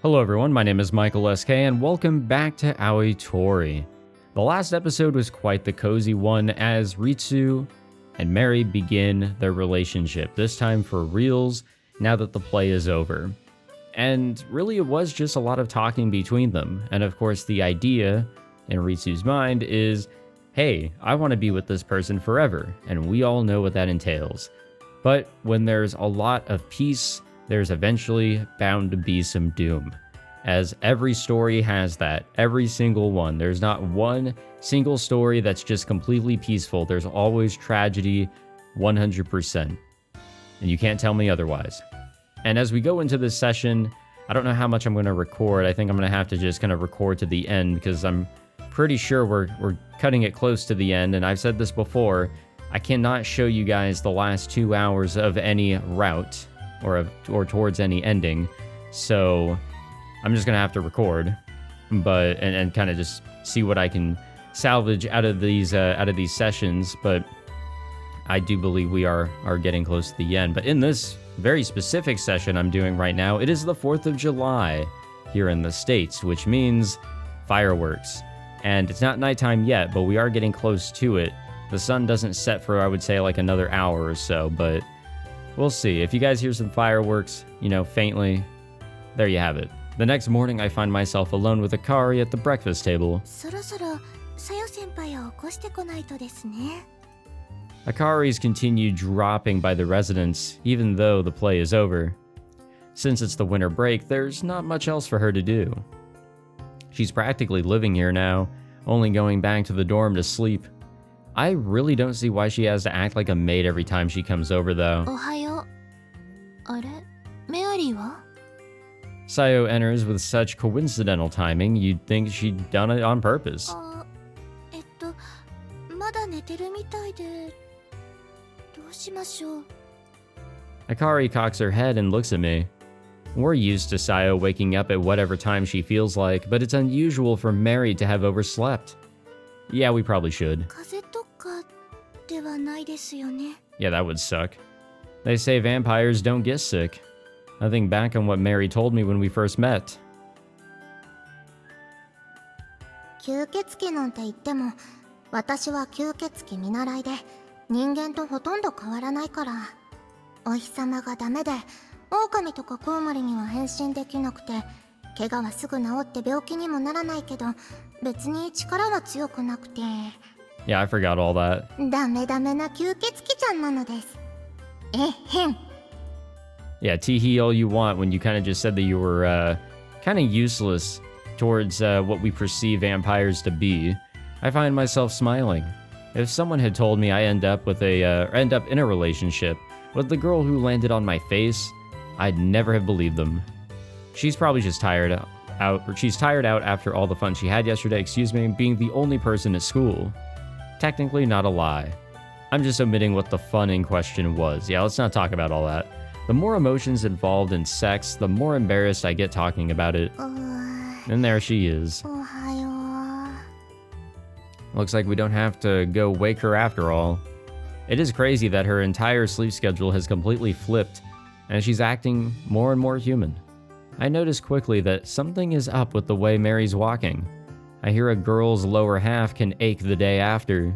Hello everyone, my name is Michael SK and welcome back to Aoi Tori. The last episode was quite the cozy one as Ritsu and Mary begin their relationship, this time for reals now that the play is over. And really it was just a lot of talking between them, and of course the idea in Ritsu's mind is, hey, I want to be with this person forever, and we all know what that entails. But when there's a lot of peace, there's eventually bound to be some doom. As every story has that, every single one. There's not one single story that's just completely peaceful. There's always tragedy, 100%. And you can't tell me otherwise. And as we go into this session, I don't know how much I'm going to record. I think I'm going to have to just kind of record to the end because I'm pretty sure we're cutting it close to the end. And I've said this before, I cannot show you guys the last 2 hours of any route or towards any ending. So I'm just gonna have to record, but and kind of just see what I can salvage out of these sessions. But I do believe we are getting close to the end. But in this very specific session I'm doing right now, it is the 4th of July here in the States, which means fireworks. And it's not nighttime yet, but we are getting close to it. The sun doesn't set for, I would say, like another hour or so, but we'll see. If you guys hear some fireworks, faintly, there you have it. The next morning, I find myself alone with Akari at the breakfast table. Akari's continued dropping by the residents, even though the play is over. Since it's the winter break, there's not much else for her to do. She's practically living here now, only going back to the dorm to sleep. I really don't see why she has to act like a maid every time she comes over, though. Sayo enters with such coincidental timing, you'd think she'd done it on purpose. Akari cocks her head and looks at me. We're used to Sayo waking up at whatever time she feels like, but it's unusual for Mary to have overslept. Yeah, we probably should. Yeah, that would suck. They say vampires don't get sick. I think back on what Mary told me when we first met. But yeah, I forgot all that. Yeah, tee-hee all you want when you kind of just said that you were kind of useless towards what we perceive vampires to be. I find myself smiling. If someone had told me I end up in a relationship with the girl who landed on my face, I'd never have believed them. She's probably just tired out after all the fun she had yesterday, being the only person at school. Technically not a lie. I'm just omitting what the fun in question was. Yeah, let's not talk about all that. The more emotions involved in sex, the more embarrassed I get talking about it. And there she is. Looks like we don't have to go wake her after all. It is crazy that her entire sleep schedule has completely flipped, and she's acting more and more human. I notice quickly that something is up with the way Mary's walking. I hear a girl's lower half can ache the day after.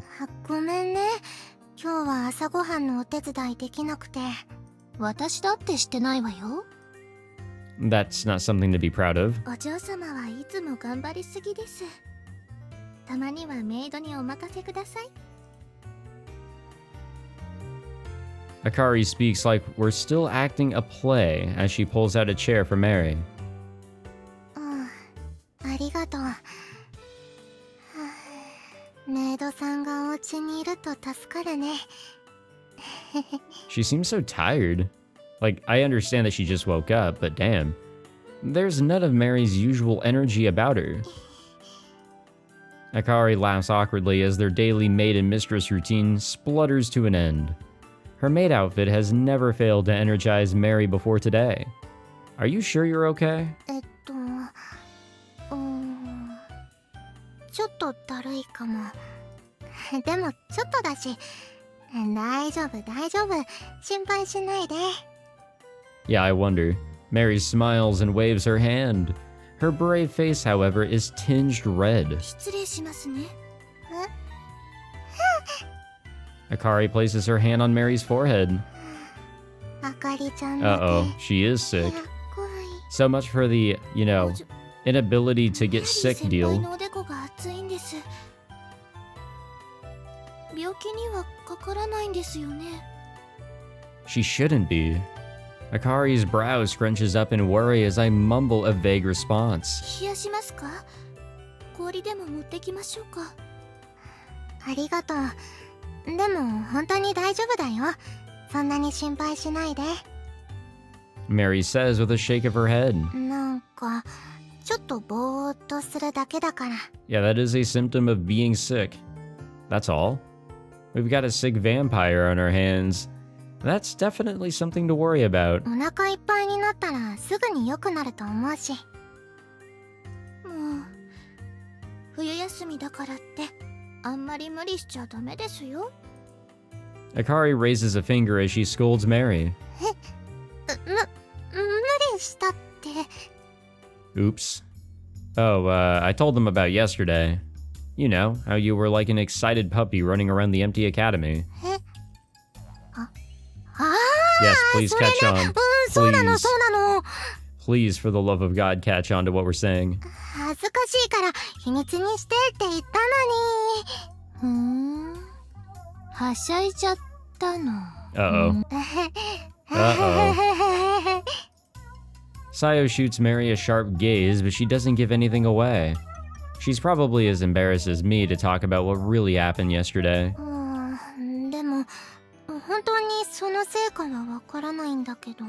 That's not something to be proud of. Akari speaks like we're still acting a play as she pulls out a chair for Mary. She seems so tired. Like, I understand that she just woke up, but damn. There's none of Mary's usual energy about her. Akari laughs awkwardly as their daily maid and mistress routine splutters to an end. Her maid outfit has never failed to energize Mary before today. Are you sure you're okay? Yeah, I wonder. Mary smiles and waves her hand. Her brave face, however, is tinged red. 失礼しますね。 Akari places her hand on Mary's forehead. あかりちゃんだけ。 Uh-oh, she is sick. 怖い。 So much for the, inability to get sick 先輩 deal. のおでこが熱いんです。病気にはかからないんですよね。 She shouldn't be. Akari's brow scrunches up in worry as I mumble a vague response. 冷やしますか？氷でも持ってきましょうか。ありがとう。でも本当に大丈夫だよ。そんなに心配しないで。 Mary says with a shake of her head. なんかちょっとぼーっとするだけだから。 Yeah, that is a symptom of being sick. That's all. We've got a sick vampire on our hands. That's definitely something to worry about. お腹いっぱいになったらすぐに良くなると思うし。もう冬休みだからってあんまり無理しちゃダメですよ。 Akari raises a finger as she scolds Mary. 無理したって。 Oops. Oh, I told them about yesterday. You know, how you were like an excited puppy running around the empty academy. ああ Yes, please それ catch ね on. そうなの Please. そうなの。 Please, for the love of God, catch on to what we're saying. 恥ずかしいから秘密にしてって言ったのに。はしゃいじゃったの。 Uh-oh. Uh-oh. Sayo shoots Mary a sharp gaze, but she doesn't give anything away. She's probably as embarrassed as me to talk about what really happened yesterday. でも本当にそのせいかはわからないんだけど。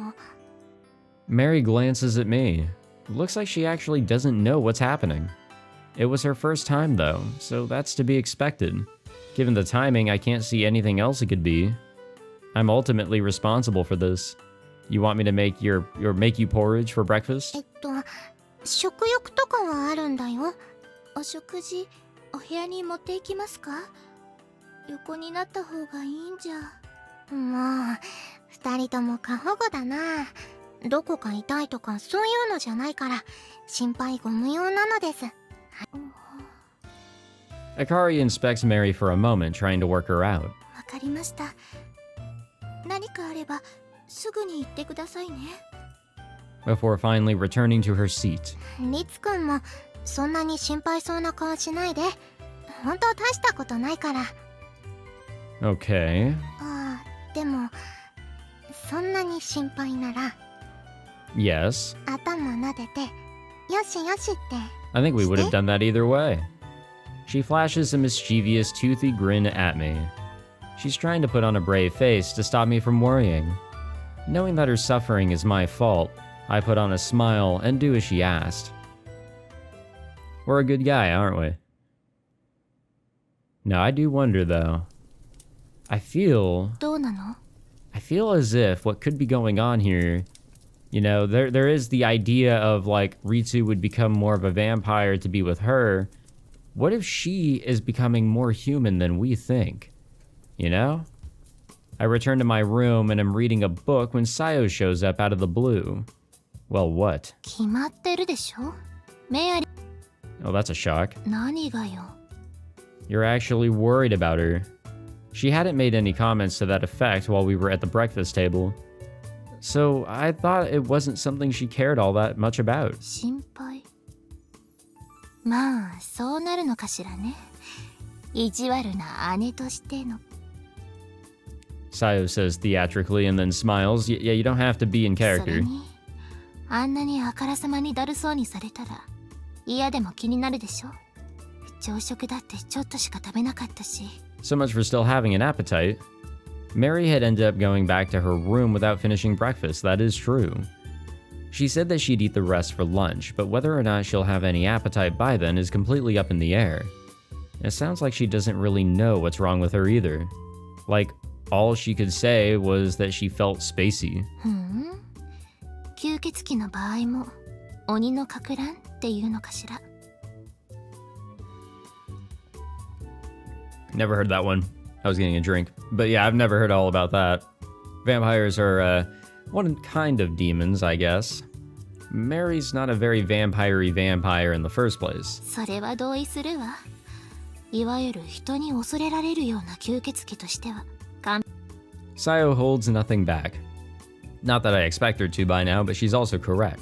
Mary glances at me. Looks like she actually doesn't know what's happening. It was her first time though, so that's to be expected. Given the timing, I can't see anything else it could be. I'm ultimately responsible for this. You want me to make you porridge for breakfast? 食欲とかはあるんだよ。お食事お部屋に持っていきますか？横になった方がいいんじゃ。もう二人とも過保護だな。どこか痛いとかそういうのじゃないから心配ご無用なのです。 Akari inspects Mary for a moment, trying to work her out. わかりました。何かあればすぐに言ってくださいね。 Before finally returning to her seat. リツくんもそんなに心配そうな顔しないで。本当大したことないから。 Okay. ああ、でもそんなに心配なら Yes. 頭撫でてよしよしって。 I think we would have done that either way. She flashes a mischievous, toothy grin at me. She's trying to put on a brave face to stop me from worrying. Knowing that her suffering is my fault, I put on a smile and do as she asked. We're a good guy, aren't we? Now, I do wonder, though. I feel どうなの？ as if what could be going on here, there is the idea of, like, Ritsu would become more of a vampire to be with her. What if she is becoming more human than we think? You know? I return to my room and am reading a book when Sayo shows up out of the blue. Well, what? 決まってるでしょ？メアリ Oh, that's a shock. 何がよ。 You're actually worried about her. She hadn't made any comments to that effect while we were at the breakfast table. So I thought it wasn't something she cared all that much about. 心配。まあそうなるのかしらね。意地悪な姉としての。 Sayo says theatrically and then smiles. Yeah, you don't have to be in それ character. にあんなにあからさまにだるそうにされたら嫌でも気になるでしょ。朝食だってちょっとしか食べなかったし。 So much for still having an appetite. Mary had ended up going back to her room without finishing breakfast, that is true. She said that she'd eat the rest for lunch, but whether or not she'll have any appetite by then is completely up in the air. It sounds like she doesn't really know what's wrong with her either. Like, all she could say was that she felt spacey. 吸血鬼の場合も鬼のかく乱っていうのかしら。 Never heard that one. I was getting a drink. But yeah, I've never heard all about that. Vampires are One kind of demons, I guess. Mary's not a very vampire-y vampire in the first place. それは同意するわ。いわゆる人に恐れられるような吸血鬼としては。Sayo holds nothing back. Not that I expect her to by now, but she's also correct.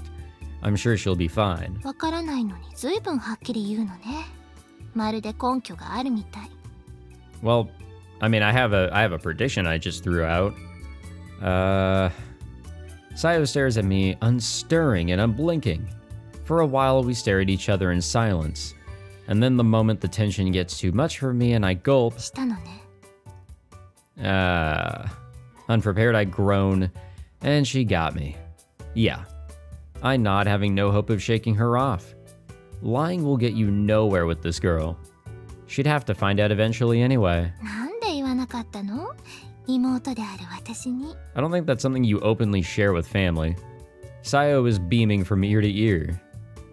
I'm sure she'll be fine. わからないのに随分はっきり言うのね。まるで根拠があるみたい。Well, I mean, I have a prediction I just threw out. Sayo stares at me, unstirring and unblinking. For a while, we stare at each other in silence. And then the moment the tension gets too much for me and I gulp, したのね。unprepared, I groan, and she got me. Yeah. I nod, having no hope of shaking her off. Lying will get you nowhere with this girl. She'd have to find out eventually anyway. なんで言わなかったの？妹である私に。I don't think that's something you openly share with family. Sayo is beaming from ear to ear.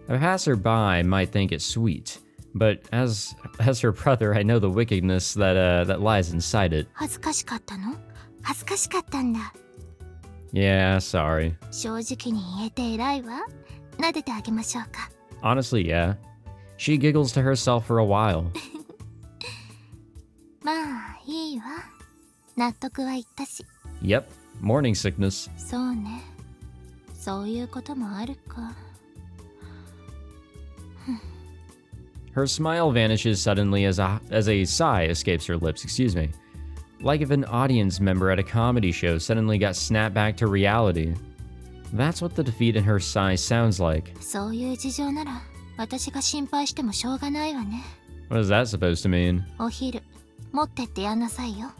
A passerby might think it's sweet, but as her brother, I know the wickedness that lies inside it. 恥ずかしかったの？恥ずかしかったんだ。Yeah, sorry. 正直に言えて偉いわ。撫でてあげましょうか。Honestly, yeah. She giggles to herself for a while. まあいいわ。納得はいったし。Yep, morning sickness. そうね。そういうこともあるか。Her smile vanishes suddenly as a sigh escapes her lips, excuse me. Like if an audience member at a comedy show suddenly got snapped back to reality. That's what the defeat in her sigh sounds like. そういう事情なら私が心配してもしょうがないわね。What is that supposed to mean? お昼持ってってやんなさいよ。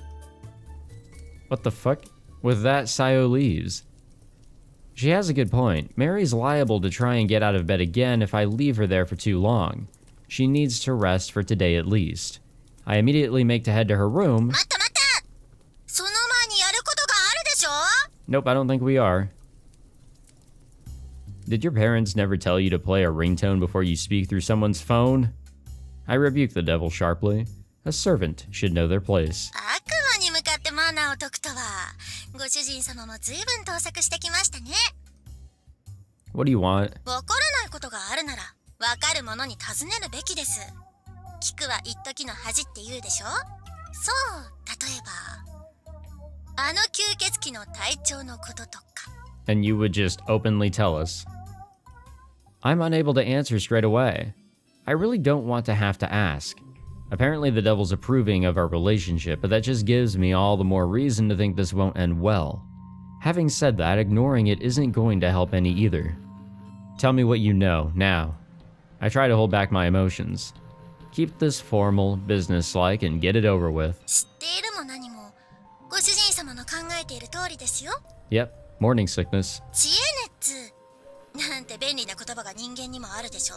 What the fuck? With that, Sayo leaves. She has a good point. Mary's liable to try and get out of bed again if I leave her there for too long. She needs to rest for today at least. I immediately make to head to her room. 待った！その前にやることがあるでしょ？ Nope, I don't think we are. Did your parents never tell you to play a ringtone before you speak through someone's phone? I rebuke the devil sharply. A servant should know their place. 悪魔に向かってマナーを解くとは、ご主人様も随分盗作してきましたね。What do you want? わからないことがあるなら、わかるものに尋ねるべきです。聞くは一時の恥って言うでしょ？そう、例えば、あの吸血鬼の体調のこととか。And you would just openly tell us. I'm unable to answer straight away. I really don't want to have to ask. Apparently the devil's approving of our relationship, but that just gives me all the more reason to think this won't end well. Having said that, ignoring it isn't going to help any either. Tell me what you know, now. I try to hold back my emotions. Keep this formal, business-like, and get it over with. 知っているも何も、ご主人様の考えている通りですよ。 Yep, morning sickness. 知恵熱なんて便利な言葉が人間にもあるでしょ。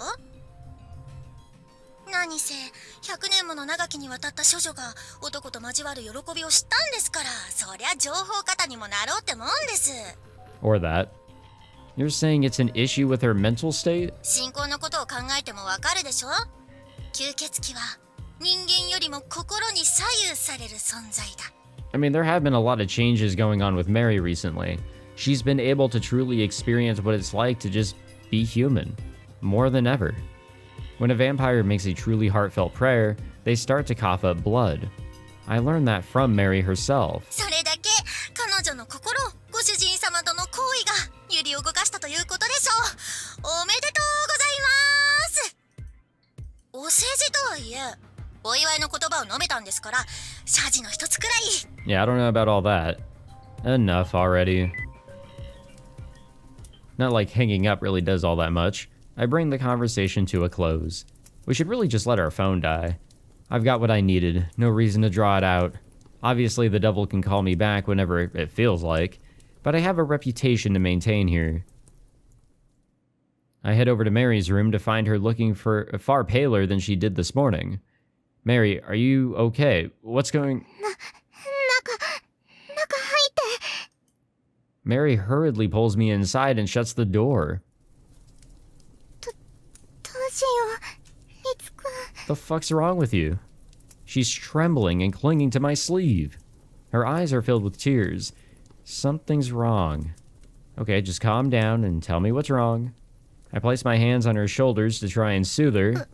何せ100年もの長きにわたった処女が男と交わる喜びを知ったんですから、そりゃ情報型にもなろうってもんです。 Or that. You're saying it's an issue with her mental state? 信仰のことを考えてもわかるでしょ。吸血鬼は人間よりも心に左右される存在だ。 I mean, there have been a lot of changes going on with Mary recently. She's been able to truly experience what it's like to just be human, more than ever. When a vampire makes a truly heartfelt prayer, they start to cough up blood. I learned that from Mary herself. それだけ彼女の心、ご主人様との行為が揺り動かしたということでしょう。おめでとうございます。お世辞とはいえ、お祝いの言葉を述べたんですから、謝辞の一つくらい。Yeah, I don't know about all that. Enough already. Not like hanging up really does all that much. I bring the conversation to a close. We should really just let our phone die. I've got what I needed, no reason to draw it out. Obviously, the devil can call me back whenever it feels like, but I have a reputation to maintain here. I head over to Mary's room to find her looking far paler than she did this morning. Mary, are you okay? What's going... Mary hurriedly pulls me inside and shuts the door. The fuck's wrong with you? She's trembling and clinging to my sleeve. Her eyes are filled with tears. Something's wrong. Okay, just calm down and tell me what's wrong. I place my hands on her shoulders to try and soothe her.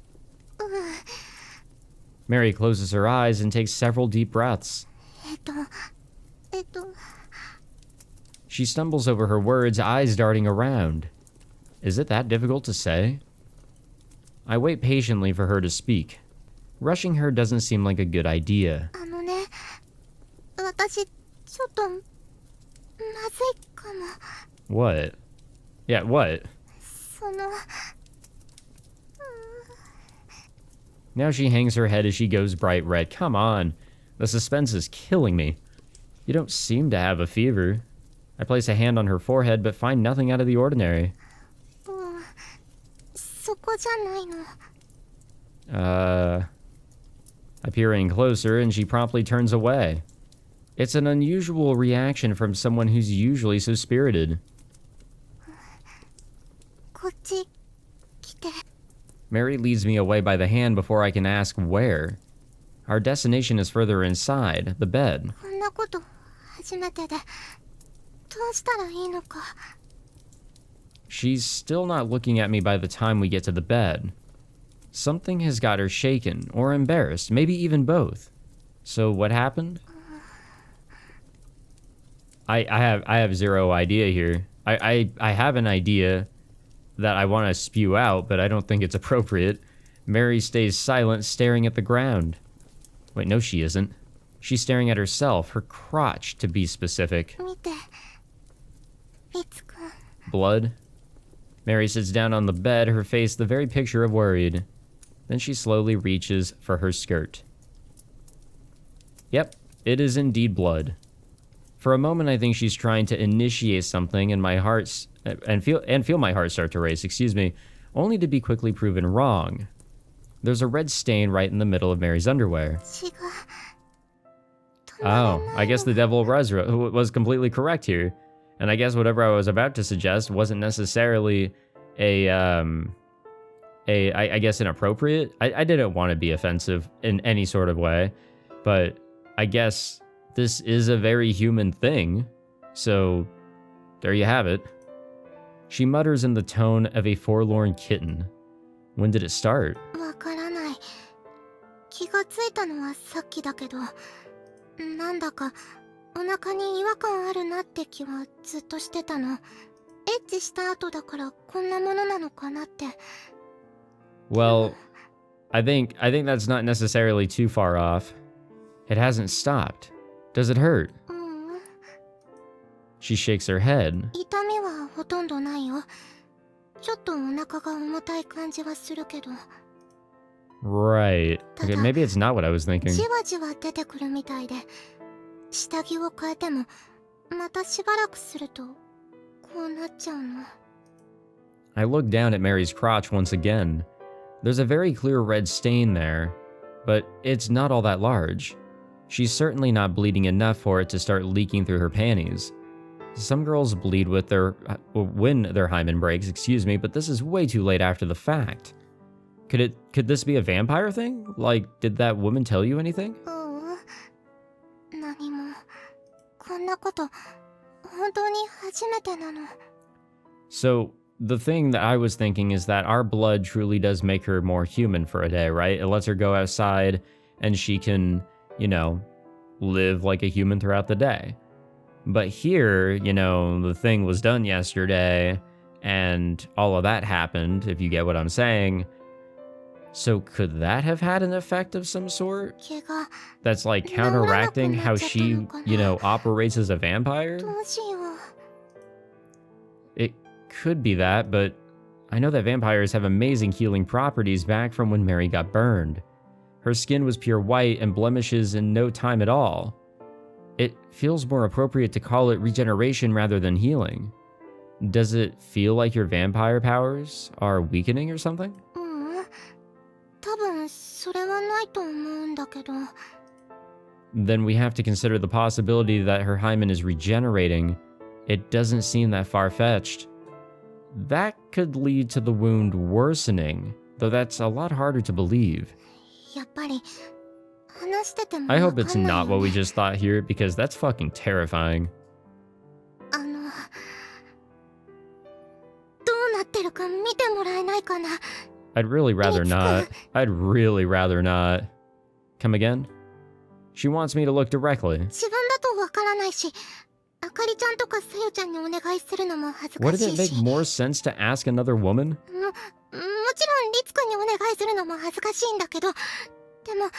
Mary closes her eyes and takes several deep breaths. えっと、えっと、 She stumbles over her words, eyes darting around. Is it that difficult to say? I wait patiently for her to speak. Rushing her doesn't seem like a good idea. あのね、私、ちょっと、まずいかも。 What? Yeah, what? その、 Now she hangs her head as she goes bright red. Come on. The suspense is killing me. You don't seem to have a fever. I place a hand on her forehead but find nothing out of the ordinary. そこじゃないの。 I peer in closer and she promptly turns away. It's an unusual reaction from someone who's usually so spirited. こっち、来て。 Mary leads me away by the hand before I can ask where. Our destination is further inside, the bed. こんなこと初めてで、どうしたらいいのか。 She's still not looking at me by the time we get to the bed. Something has got her shaken or embarrassed, maybe even both. So what happened? I have zero idea here. I have an idea that I want to spew out, but I don't think it's appropriate. Mary stays silent, staring at the ground. Wait, no she isn't. She's staring at herself, her crotch to be specific. 見て、リツくん。 Blood? Mary sits down on the bed, her face the very picture of worried. Then she slowly reaches for her skirt. Yep, it is indeed blood. For a moment I think she's trying to initiate something and feel my heart start to race, only to be quickly proven wrong. There's a red stain right in the middle of Mary's underwear. 血が、止まら Oh, ないの。 I guess the devil was completely correct here. And I guess whatever I was about to suggest wasn't necessarily I guess inappropriate. I didn't want to be offensive in any sort of way, but I guess this is a very human thing. So there you have it. She mutters in the tone of a forlorn kitten. When did it start? わからない。気がついたのはさっきだけど、なんだかお腹に違和感あるなって気はずっとしてたの。エッチした後だからこんなものなのかなって。 Well, I think that's not necessarily too far off. It hasn't stopped. Does it hurt? ううん。 She shakes her head. 痛みはほとんどないよ。ちょっとお腹が重たい感じはするけど、 Right. Okay, maybe it's not what I was thinking. じわじわ出てくるみたいで、下着を変えてもまたしばらくするとこうなっちゃうの。 I look down at Mary's crotch once again. There's a very clear red stain there, but it's not all that large. She's certainly not bleeding enough for it to start leaking through her panties. Some girls bleed when their hymen breaks, but this is way too late after the fact. Could this be a vampire thing? Like, did that woman tell you anything? ううん。何も。こんなこと本当に初めてなの。 So, the thing that I was thinking is that our blood truly does make her more human for a day, right? It lets her go outside and she can, live like a human throughout the day. But here, the thing was done yesterday and all of that happened, if you get what I'm saying. So could that have had an effect of some sort? 毛が That's like counteracting how she, operates as a vampire? どうしよう。 It could be that, but I know that vampires have amazing healing properties back from when Mary got burned. Her skin was pure white and blemishes in no time at all. It feels more appropriate to call it regeneration rather than healing. Does it feel like your vampire powers are weakening or something? ううん。多分それはないと思うんだけど。 Then we have to consider the possibility that her hymen is regenerating. It doesn't seem that far-fetched. That could lead to the wound worsening, though that's a lot harder to believe. やっぱり話してても I わ hope か it's んない not よ what ね。 we just thought here, because that's fucking terrifying. あの、か見てもらえないかな。 I'd really rather not. I'd really rather not. Come again? She wants me to look directly. 自分だとわからないし、あかりちゃんとかさよちゃんにお願いするのも恥ずか Wouldn't し it い make し、 more sense to ask another woman? もちろんリツくんにお願いするのも恥ずかしいんだけど、でもリ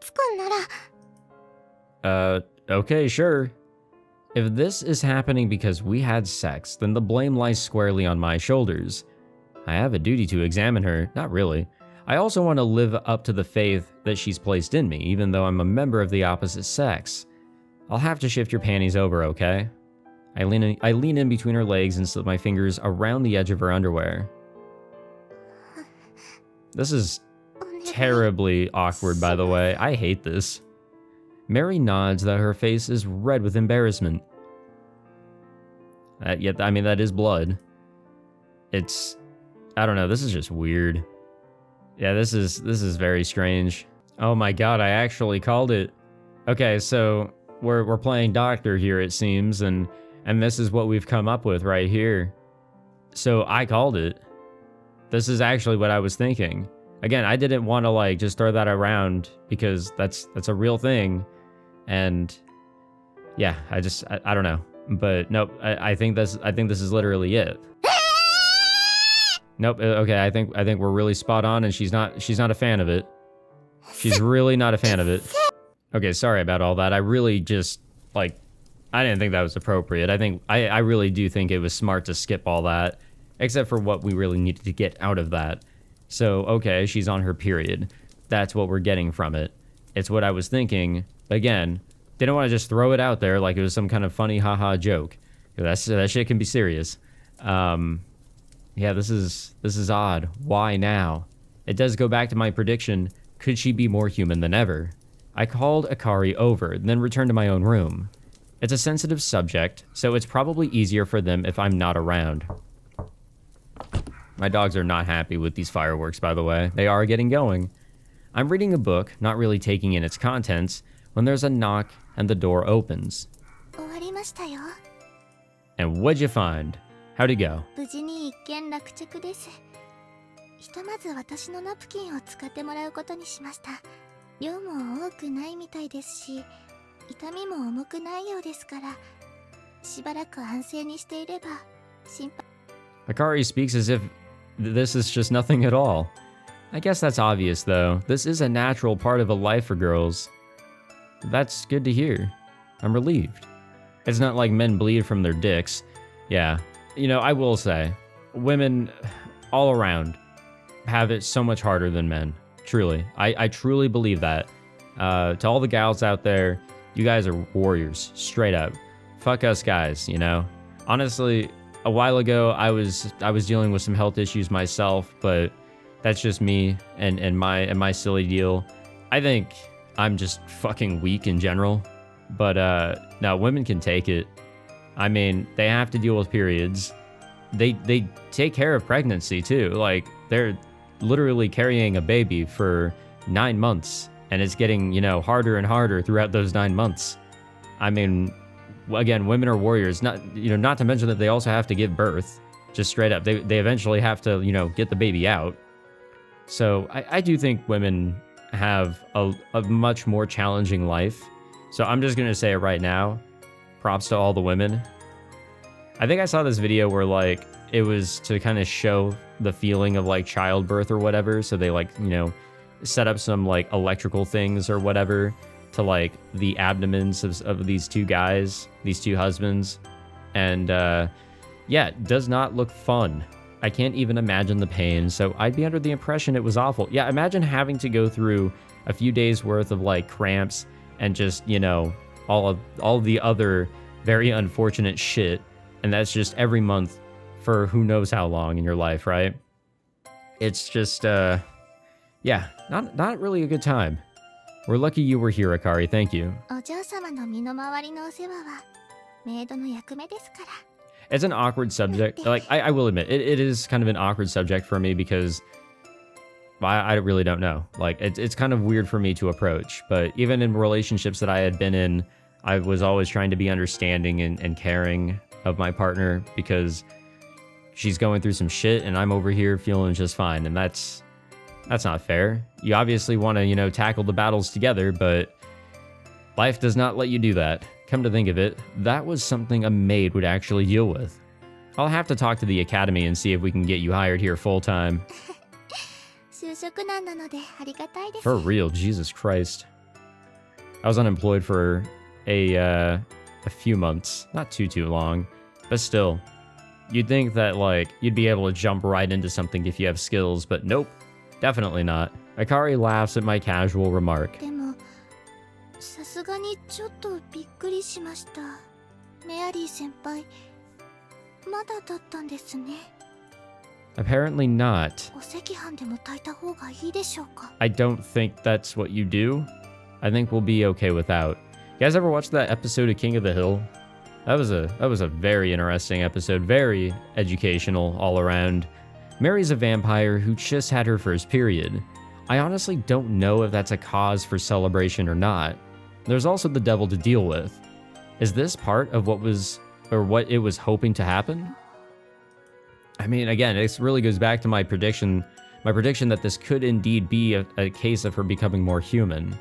ツくんなら。 Okay, sure. If this is happening because we had sex, then the blame lies squarely on my shoulders. I have a duty to examine her, not really. I also want to live up to the faith that she's placed in me, even though I'm a member of the opposite sex. I'll have to shift your panties over, okay? I lean in between her legs and slip my fingers around the edge of her underwear. This is terribly awkward, by the way. I hate this. Mary nods, though her face is red with embarrassment. Yet, I mean, that is blood. It's... I don't know, this is just weird. Yeah, this is very strange. Oh my god, I actually called it. Okay, so we're playing doctor here, it seems, and this is what we've come up with right here. So I called it. This is actually what I was thinking. Again, I didn't want to like just throw that around because that's a real thing. And yeah, I don't know. But nope, I think this is literally it. Nope, okay, I think we're really spot on, and she's not a fan of it. She's really not a fan of it. Okay, sorry about all that. I really just like I didn't think that was appropriate. I really do think it was smart to skip all that, except for what we really needed to get out of that. So, okay, she's on her period. That's what we're getting from it. It's what I was thinking. Again, didn't want to just throw it out there like it was some kind of funny haha joke. That shit can be serious. Yeah, this is odd. Why now? It does go back to my prediction. Could she be more human than ever? I called Akari over, then returned to my own room. It's a sensitive subject, so it's probably easier for them if I'm not around. My dogs are not happy with these fireworks, by the way. They are getting going. I'm reading a book, not really taking in its contents, when there's a knock and the door opens. 終わりましたよ。 And what'd you find? How'd it go? 無事に一件落着です。ひとまず私のナプキンを使ってもらうことにしました。量も多くないみたいですし、痛みも重くないようですから、しばらく安静にしていれば心配。 Akari speaks as if this is just nothing at all. I guess that's obvious, though. This is a natural part of a life for girls. That's good to hear. I'm relieved. It's not like men bleed from their dicks. Yeah. You know, I will say, women all around have it so much harder than men. Truly. I truly believe that. To all the gals out there, you guys are warriors, straight up. Fuck us guys, you know? Honestly, a while ago, I was dealing with some health issues myself, but that's just me and my silly deal. I think I'm just fucking weak in general. But no, women can take it. I mean, they have to deal with periods. They take care of pregnancy too. Like, they're literally carrying a baby for 9 months, and it's getting, you know, harder and harder throughout those 9 months. I mean, again, women are warriors. Not to mention that they also have to give birth. Just straight up, they eventually have to, you know, get the baby out. So I do think women have a much more challenging life. So I'm just gonna say it right now. Props to all the women. I think I saw this video where like it was to kind of show the feeling of like childbirth or whatever. So they like, you know, set up some like electrical things or whatever to like the abdomens of these two guys, these two husbands. And yeah, it does not look fun. I can't even imagine the pain. So I'd be under the impression it was awful. Yeah, imagine having to go through a few days worth of like cramps and just, you know, all of the other very unfortunate shit. And that's just every month for who knows how long in your life, right? It's just, yeah, not really a good time. We're lucky you were here, Akari. Thank you. お嬢様の身の回りのお世話はメイドの役目ですから。 It's an awkward subject. Like, I will admit, it is kind of an awkward subject for me because I really don't know. Like, it's kind of weird for me to approach. But even in relationships that I had been in, I was always trying to be understanding and caring of my partner because she's going through some shit and I'm over here feeling just fine, and that's not fair. You obviously want to, tackle the battles together, but life does not let you do that. Come to think of it, that was something a maid would actually deal with. I'll have to talk to the academy and see if we can get you hired here full-time. For real, Jesus Christ. I was unemployed for a few months, not too long, but still. You'd think that, like, you'd be able to jump right into something if you have skills, but nope, definitely not. Akari laughs at my casual remark. Apparently not. I don't think that's what you do. I think we'll be okay without. You guys ever watch that episode of King of the Hill? That was a very interesting episode, very educational all around. Mary's a vampire who just had her first period. I honestly don't know if that's a cause for celebration or not. There's also the devil to deal with. Is this part of what it was hoping to happen? I mean, again, this really goes back to my prediction that this could indeed be a case of her becoming more human.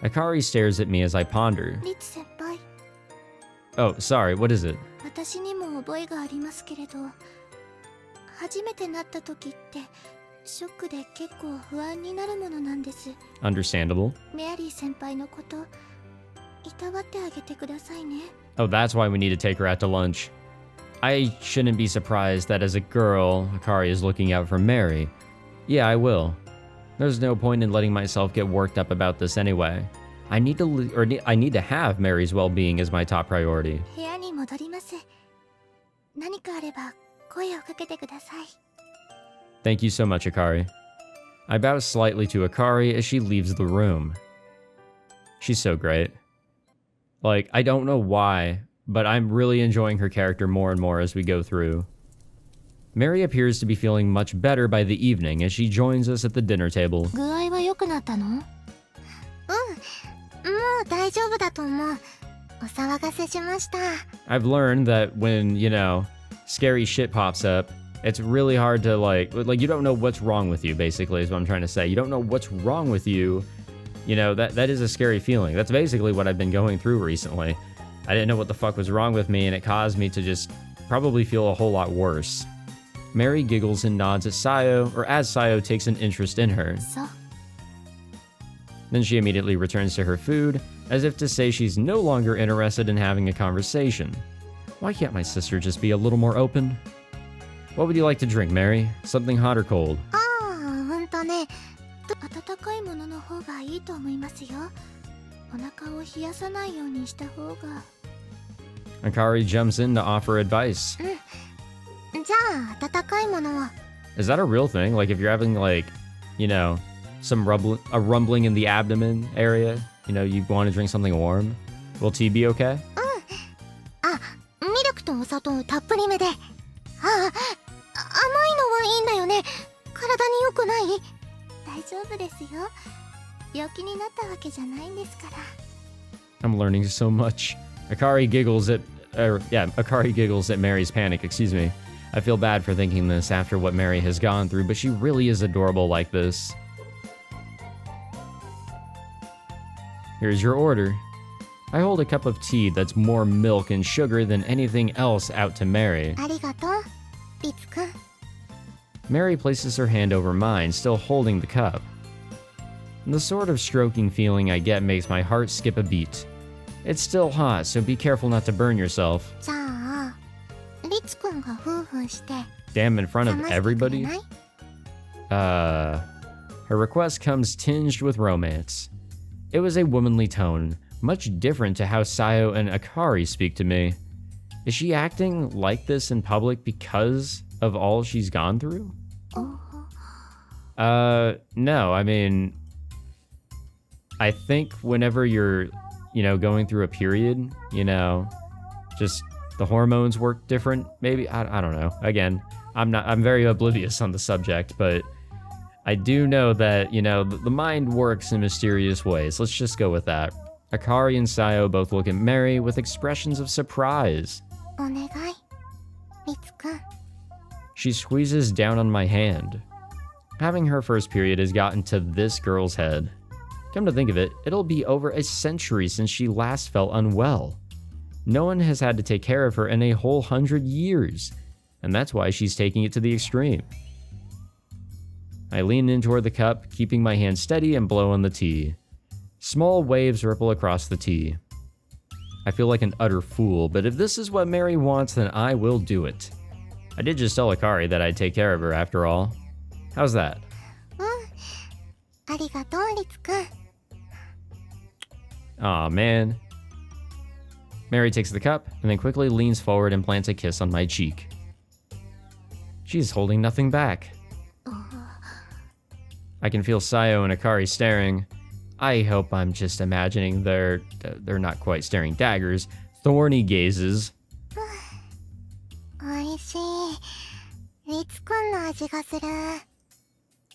Akari stares at me as I ponder. Oh, sorry, what is it? Understandable. Oh, that's why we need to take her out to lunch. I shouldn't be surprised that as a girl, Akari is looking out for Mary. Yeah, I will. There's no point in letting myself get worked up about this anyway. I need to have Mary's well-being as my top priority. Thank you so much, Akari. I bow slightly to Akari as she leaves the room. She's so great. Like, I don't know why, but I'm really enjoying her character more and more as we go through. Mary appears to be feeling much better by the evening as she joins us at the dinner table. I've learned that when, scary shit pops up, it's really hard to like you don't know what's wrong with you, basically, is what I'm trying to say. You don't know what's wrong with you. That is a scary feeling. That's basically what I've been going through recently. I didn't know what the fuck was wrong with me, and it caused me to just probably feel a whole lot worse. Mary giggles and nods at Sayo, or as Sayo takes an interest in her. Then she immediately returns to her food, as if to say she's no longer interested in having a conversation. Why can't my sister just be a little more open? What would you like to drink, Mary? Something hot or cold? Akari jumps in to offer advice. Is that a real thing? Like, if you're having, some rumbling in the abdomen area, you want to drink something warm? Will tea be okay? I'm learning so much. Akari giggles at Mary's panic, excuse me. I feel bad for thinking this after what Mary has gone through, but she really is adorable like this. Here's your order. I hold a cup of tea that's more milk and sugar than anything else out to Mary. Mary places her hand over mine, still holding the cup. The sort of stroking feeling I get makes my heart skip a beat. It's still hot, so be careful not to burn yourself. Damn, in front of everybody? Her request comes tinged with romance. It was a womanly tone, much different to how Sayo and Akari speak to me. Is she acting like this in public because of all she's gone through? No, I mean, I think whenever you're, going through a period, just the hormones work different, maybe. I don't know. Again, I'm very oblivious on the subject, but I do know that, the mind works in mysterious ways. Let's just go with that. Akari and Sayo both look at Mary with expressions of surprise. She squeezes down on my hand. Having her first period has gotten to this girl's head. Come to think of it, it'll be over a century since she last felt unwell. No one has had to take care of her in a whole 100 years, and that's why she's taking it to the extreme. I lean in toward the cup, keeping my hand steady and blow on the tea. Small waves ripple across the tea. I feel like an utter fool, but if this is what Mary wants, then I will do it. I did just tell Akari that I'd take care of her after all. How's that? ありがとう、リツくん。 Aw, man. Mary takes the cup and then quickly leans forward and plants a kiss on my cheek. She's holding nothing back. I can feel Sayo and Akari staring. I hope I'm just imagining they're not quite staring daggers, thorny gazes. おいしい。リツくんの味がする。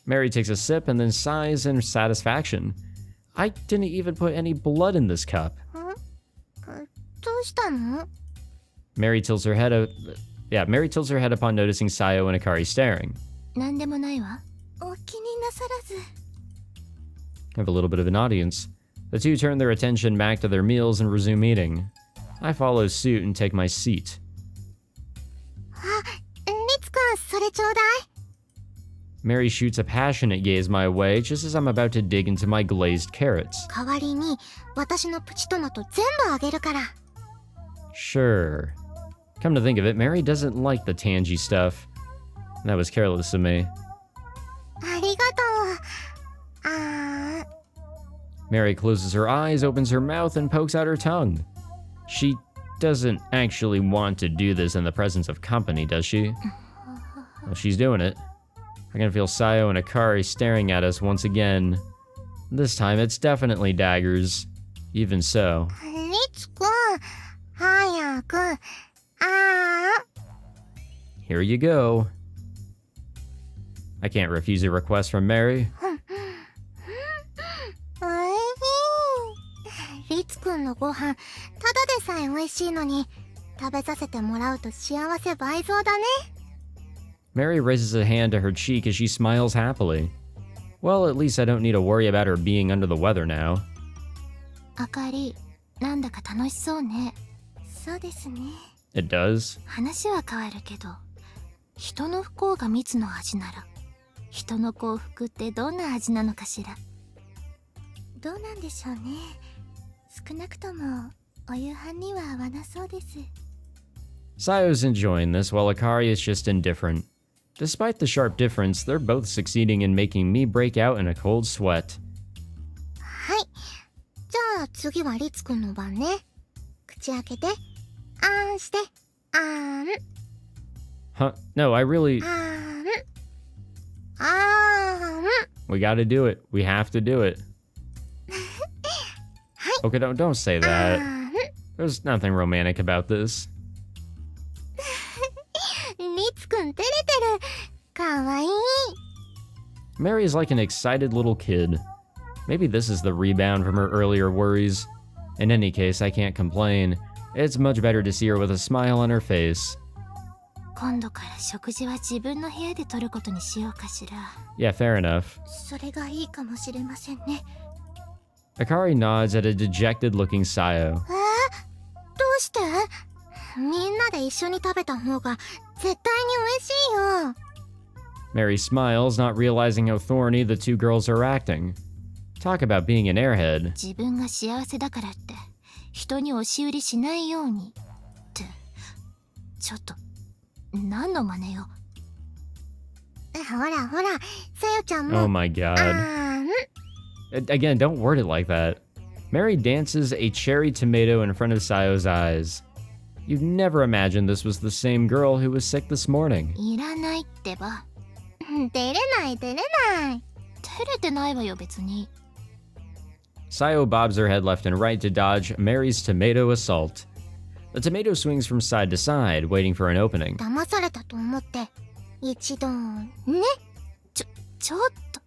Mary takes a sip and then sighs in satisfaction. I didn't even put any blood in this cup. どうしたの？ Mary tilts her head upon noticing Sayo and Akari staring. なんでもないわ。お気になさらず。 I have a little bit of an audience. The two turn their attention back to their meals and resume eating. I follow suit and take my seat. あ、リツくん、それちょうだい。 Mary shoots a passionate gaze my way just as I'm about to dig into my glazed carrots. 代わりに、私のプチトマト全部あげるから。 Sure. Come to think of it, Mary doesn't like the tangy stuff. That was careless of me. ありがとう。あー。 Mary closes her eyes, opens her mouth, and pokes out her tongue. She doesn't actually want to do this in the presence of company, does she? Well, she's doing it. I can feel Sayo and Akari staring at us once again. This time it's definitely daggers. Even so. リツくん、早く。あー。 Here you go. I can't refuse a request from Mary. おいしい。リツくんのご飯、ただでさえ美味しいのに、食べさせてもらうと幸せ倍増だね。 Mary raises a hand to her cheek as she smiles happily. Well, at least I don't need to worry about her being under the weather now. あかり、なんだか楽しそうね。そうですね。 It does? 話は変わるけど、人の不幸が蜜の味なら、人の幸福ってどんな味なのかしら。どうなんでしょうね。少なくともお夕飯には合わなそうです。 Sayo's enjoying this while Akari is just indifferent. Despite the sharp difference, they're both succeeding in making me break out in a cold sweat. はい。じゃあ次はリツくんの番ね。口開けて。あーんして。あーん。 Huh? No, I really... あーん。あーん。 We gotta do it. We have to do it. Okay, don't say あ that. ーん。 There's nothing romantic about this. リツくん照れてる。かわいい。 Mary is like an excited little kid. Maybe this is the rebound from her earlier worries. In any case, I can't complain. It's much better to see her with a smile on her face. 今度から食事は自分の部屋で取ることにしようかしら。 Yeah, fair enough. それがいいかもしれませんね。 Akari nods at a dejected-looking Sayo. どうして？みんなで一緒に食べた方が絶対に美味しいよ。 Mary smiles, not realizing how thorny the two girls are acting. Talk about being an airhead. 自分が幸せだからって人に押し売りしないようにってちょっと何の真似よ。ほらほら、さよちゃんも。 Oh my god. Again, don't word it like that. Mary dances a cherry tomato in front of Sayo's eyes. You'd never imagine this was the same girl who was sick this morning. いらないってば。照れない照れない。照れてないわよ別に。 Sayo bobs her head left and right to dodge Mary's tomato assault. The tomato swings from side to side, waiting for an opening. 騙されたと思って一度ね。ちょっと。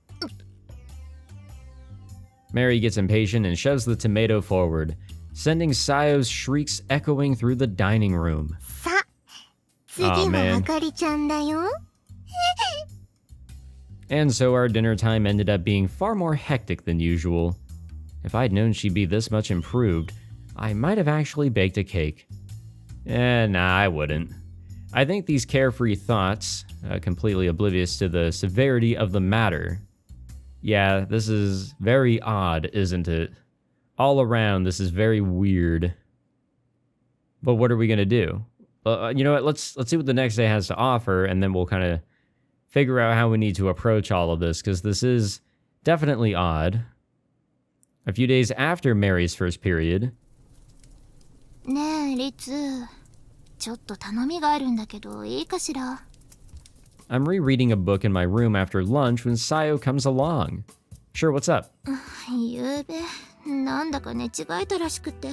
Mary gets impatient and shoves the tomato forward, sending Sayo's shrieks echoing through the dining room. さ、次は man. あかりちゃんだよ。 And so our dinner time ended up being far more hectic than usual. If I'd known she'd be this much improved, I might have actually baked a cake. Nah, I wouldn't. I think these carefree thoughts, completely oblivious to the severity of the matter. Yeah, this is very odd, isn't it? All around, this is very weird. But what are we gonna do? You know what? Let's see what the next day has to offer, and then we'll kind of figure out how we need to approach all of this, because this is definitely odd. A few days after Mary's first period. ねえ、リツ。ちょっと頼みがあるんだけど、いいかしら。 I'm rereading a book in my room after lunch when Sayo comes along. Sure, what's up? ゆうべ、なんだか寝違えたらしくて。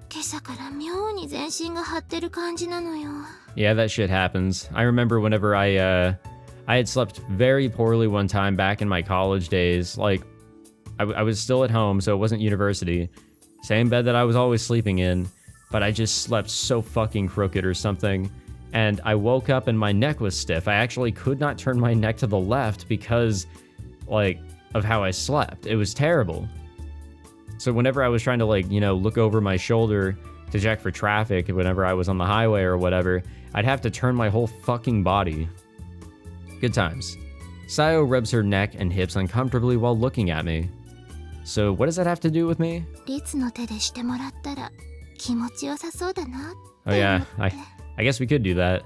今朝から妙に全身が張ってる感じなのよ。 Yeah, that shit happens. I remember whenever I had slept very poorly one time back in my college days. Like, I was still at home, so it wasn't university. Same bed that I was always sleeping in, but I just slept so fucking crooked or something. And I woke up and my neck was stiff. I actually could not turn my neck to the left because, like, of how I slept. It was terrible. So whenever I was trying to, like, you know, look over my shoulder to check for traffic whenever I was on the highway or whatever, I'd have to turn my whole fucking body. Good times. Sayo rubs her neck and hips uncomfortably while looking at me. So what does that have to do with me? リツの手でしてもらったら気持ちよさそうだなって Oh yeah, 思って。 I guess we could do that.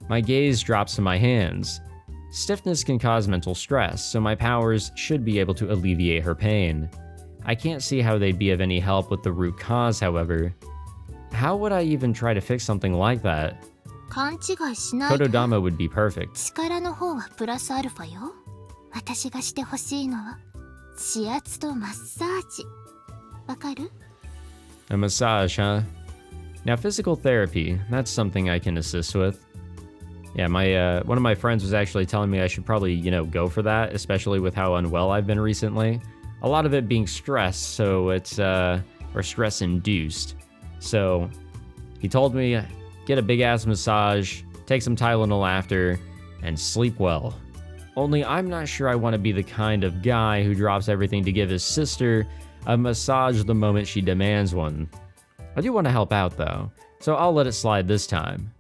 My gaze drops to my hands. Stiffness can cause mental stress, so my powers should be able to alleviate her pain. I can't see how they'd be of any help with the root cause, however. How would I even try to fix something like that? 勘違いしないで。 Kododama would be perfect. 力の方はプラスアルファよ。私がしてほしいのは指圧とマッサージ。わかる？ A massage, huh? Now, physical therapy, that's something I can assist with. Yeah, one of my friends was actually telling me I should probably, you know, go for that, especially with how unwell I've been recently. A lot of it being stress, so it's, or stress-induced. So, he told me, get a big-ass massage, take some Tylenol after, and sleep well. Only I'm not sure I want to be the kind of guy who drops everything to give his sister a massage the moment she demands one. I do want to help out, though, so I'll let it slide this time.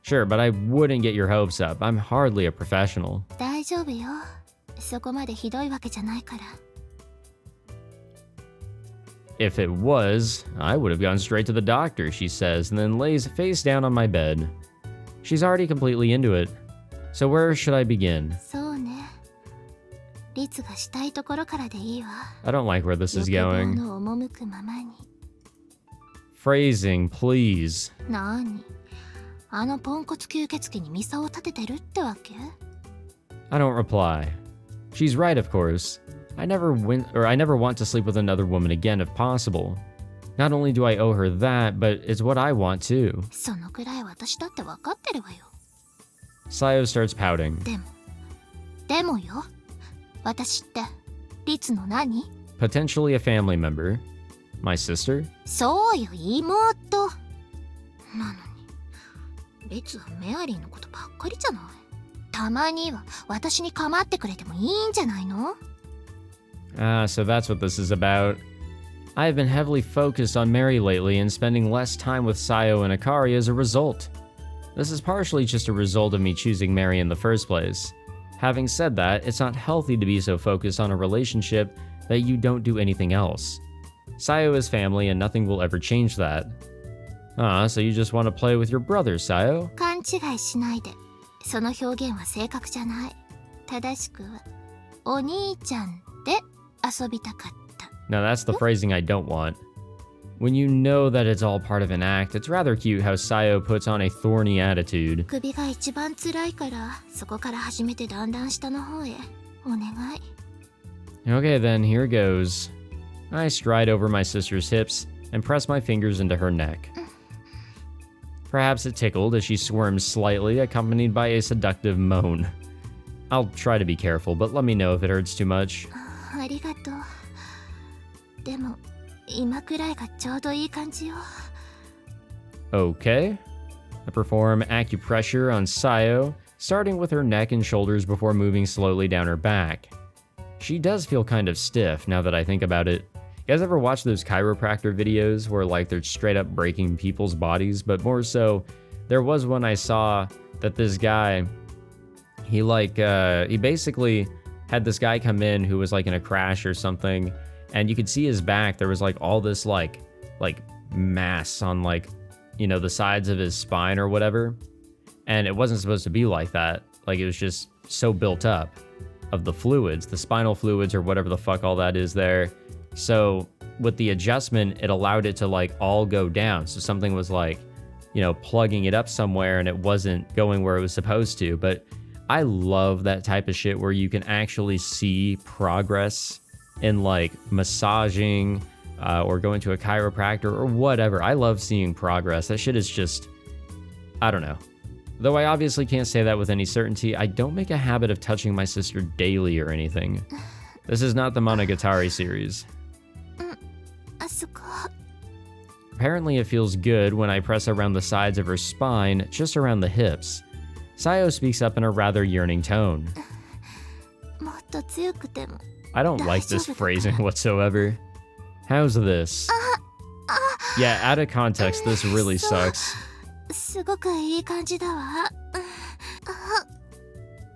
Sure, but I wouldn't get your hopes up. I'm hardly a professional. 大丈夫よ。そこまでひどいわけじゃないから。 If it was, I would have gone straight to the doctor, she says, and then lays face down on my bed. She's already completely into it. So where should I begin? そうね。リツがしたいところからでいいわ。 I don't like where this is 欲 going. 望の赴くままに。 Phrasing, please. なに？あのポンコツ吸血鬼にミサを立ててるってわけ？ I don't reply. She's right, of course. I never want to sleep with another woman again if possible. Not only do I owe her that, but it's what I want too. そのくらい私だってわかってるわよ。 Sayo starts pouting. でもよ。私ってリツの何？ Potentially a family member. My sister? そうよ、妹。なのに、リツはメアリーのことばっかりじゃない。たまには私に構ってくれてもいいんじゃないの？ Ah, so that's what this is about. I've been heavily focused on Mary lately and spending less time with Sayo and Akari as a result. This is partially just a result of me choosing Mary in the first place. Having said that, it's not healthy to be so focused on a relationship that you don't do anything else. Sayo is family and nothing will ever change that. Ah, so you just want to play with your brother, Sayo? 勘違いしないで。その表現は正確じゃない。正しくは、お兄ちゃんで遊びたかった。 Now that's the phrasing I don't want. When you know that it's all part of an act, it's rather cute how Sayo puts on a thorny attitude. 首が一番辛いから、そこから始めてだんだん下の方へ。お願い。 Okay then, here goes. I stride over my sister's hips and press my fingers into her neck. Perhaps it tickled as she squirms slightly, accompanied by a seductive moan. I'll try to be careful, but let me know if it hurts too much. ありがとう。でも、今くらいがちょうどいい感じよ。 Okay. I perform acupressure on Sayo, starting with her neck and shoulders before moving slowly down her back. She does feel kind of stiff now that I think about it. You guys ever watch those chiropractor videos where like they're straight up breaking people's bodies? But more so, there was one I saw that this guy, he basically had this guy come in who was like in a crash or something, and you could see his back. There was like all this like mass on like, you know, the sides of his spine or whatever. And it wasn't supposed to be like that. Like it was just so built up of the fluids, the spinal fluids or whatever the fuck all that is there. So with the adjustment, it allowed it to like all go down. So something was like, you know, plugging it up somewhere and it wasn't going where it was supposed to. But I love that type of shit where you can actually see progress in like massaging or going to a chiropractor or whatever. I love seeing progress. That shit is just, I don't know. Though I obviously can't say that with any certainty, I don't make a habit of touching my sister daily or anything. This is not the Monogatari series. Apparently it feels good when I press around the sides of her spine, just around the hips. Sayo speaks up in a rather yearning tone. I don't like this phrasing whatsoever. How's this? Yeah, out of context, this really sucks.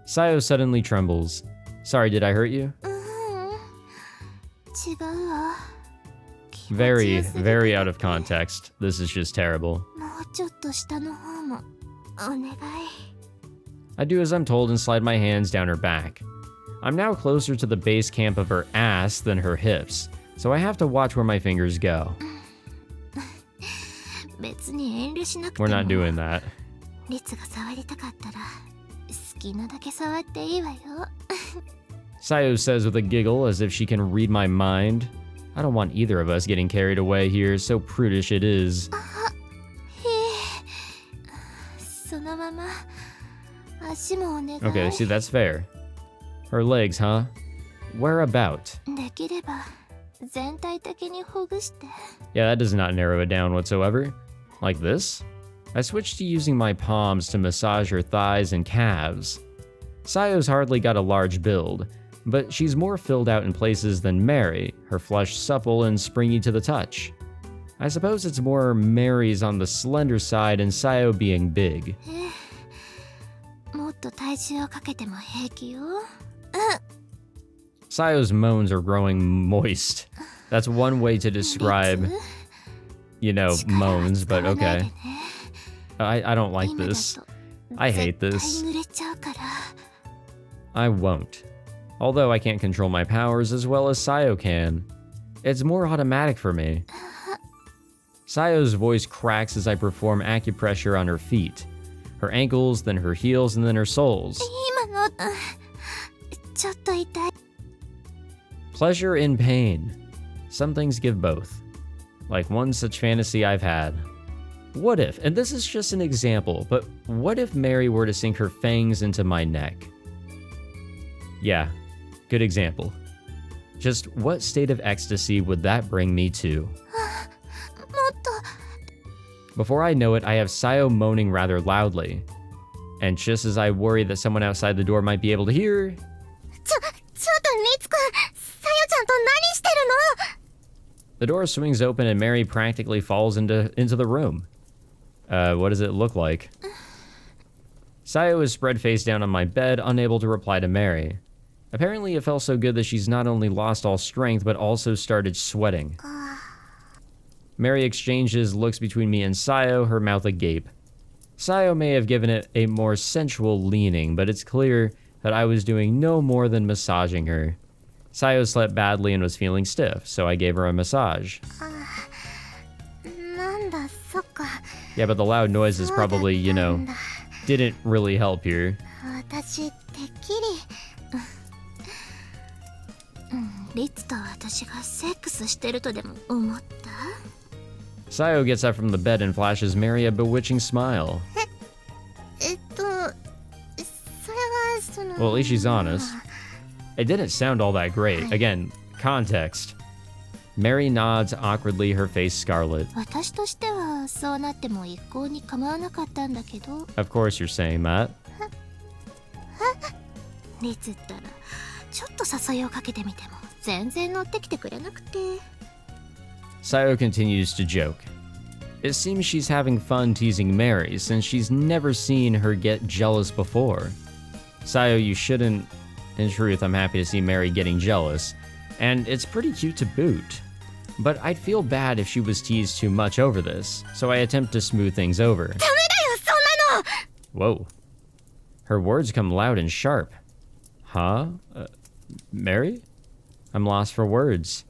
Sayo suddenly trembles. Sorry, did I hurt you? Very, very out of context. This is just terrible. I do as I'm told and slide my hands down her back. I'm now closer to the base camp of her ass than her hips, so I have to watch where my fingers go. We're not doing that. Sayo says with a giggle as if she can read my mind. I don't want either of us getting carried away here, so prudish it is. Okay, see, that's fair. Her legs, huh? Where about? Yeah, that does not narrow it down whatsoever. Like this? I switched to using my palms to massage her thighs and calves. Sayo's hardly got a large build, but she's more filled out in places than Mary, her flesh supple and springy to the touch. I suppose it's more Mary's on the slender side and Sayo being big. Sayo's moans are growing moist. That's one way to describe, you know, moans, but okay. I don't like this. I hate this. I won't. Although I can't control my powers as well as Sayo can. It's more automatic for me. Sayo's voice cracks as I perform acupressure on her feet. Her ankles, then her heels, and then her soles. Pleasure in pain. Some things give both. Like one such fantasy I've had. What if, and this is just an example, but what if Mary were to sink her fangs into my neck? Yeah, good example. Just what state of ecstasy would that bring me to? Before I know it, I have Sayo moaning rather loudly. And just as I worry that someone outside the door might be able to hear... The door swings open and Mary practically falls into the room. What does it look like? Sayo is spread face down on my bed, unable to reply to Mary. Apparently it felt so good that she's not only lost all strength, but also started sweating. Mary exchanges looks between me and Sayo, her mouth agape. Sayo may have given it a more sensual leaning, but it's clear that I was doing no more than massaging her. Sayo slept badly and was feeling stiff, so I gave her a massage. Yeah, but the loud noises probably, you know, didn't really help here. Sayo gets up from the bed and flashes Mary a bewitching smile. Well, at least she's honest. It didn't sound all that great. Again, context. Mary nods awkwardly, her face scarlet. はそうなっても一向に構わなかったんだけど、 Of course you're saying that. リツったらちょっと誘いをかけてみても全然乗ってきてくれなくて。 Sayo continues to joke. It seems she's having fun teasing Mary since she's never seen her get jealous before. Sayo, you shouldn't. In truth, I'm happy to see Mary getting jealous, and it's pretty cute to boot. But I'd feel bad if she was teased too much over this, so I attempt to smooth things over. ダメだよそんなの。 Whoa. Her words come loud and sharp. Huh? Mary? I'm lost for words.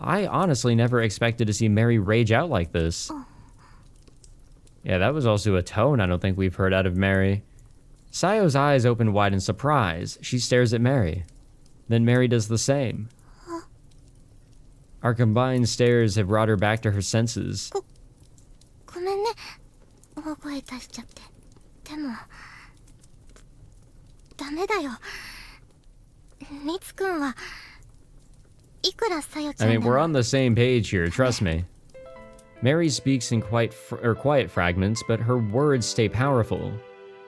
I honestly never expected to see Mary rage out like this. Yeah, that was also a tone I don't think we've heard out of Mary. Sayo's eyes open wide in surprise. She stares at Mary. Then Mary does the same. Our combined stares have brought her back to her senses. ごめんね、大声出しちゃって。でもダメだよ。リツくんはいくらさよちゃん I で mean, も we're on the same page here, trust me. Mary speaks in quiet fragments, but her words stay powerful.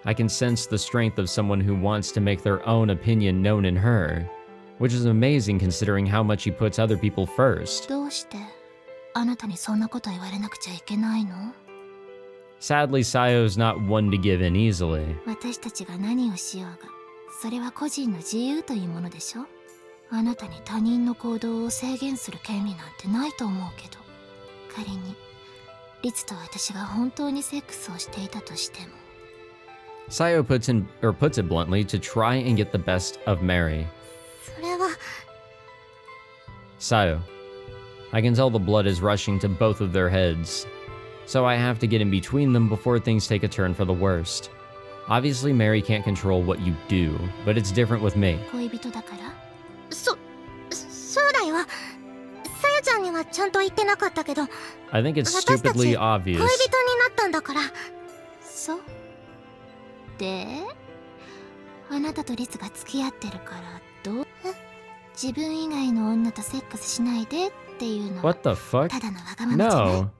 I can sense the strength of someone who wants to make their own opinion known in her, which is amazing considering how much she puts other people first. どうしてあなたにそんなこと言われなくちゃいけないの？ Sadly, Sayo's not one to give in easily. 私たちが何をしようが、それは個人の自由というものでしょ。あなたに他人の行動を制限する権利なんてないと思うけど、仮にリツと私が本当にセックスをしていたとしても。 Sayo puts it bluntly to try and get the best of Mary. それは Sayo, I can tell the blood is rushing to both of their heads, so I have to get in between them before things take a turn for the worst. Obviously, Mary can't control what you do, but it's different with me. 恋人だから。そうだよ。さよちゃんにはちゃんと言ってなかったけど、 I think it's 私たち stupidly 恋 obvious. 人になったんだから。そう。で、あなたとリツが付き合ってるからどう？自分以外の女とセックスしないでっていうのは What the fuck? ただのわがままじゃない？ No,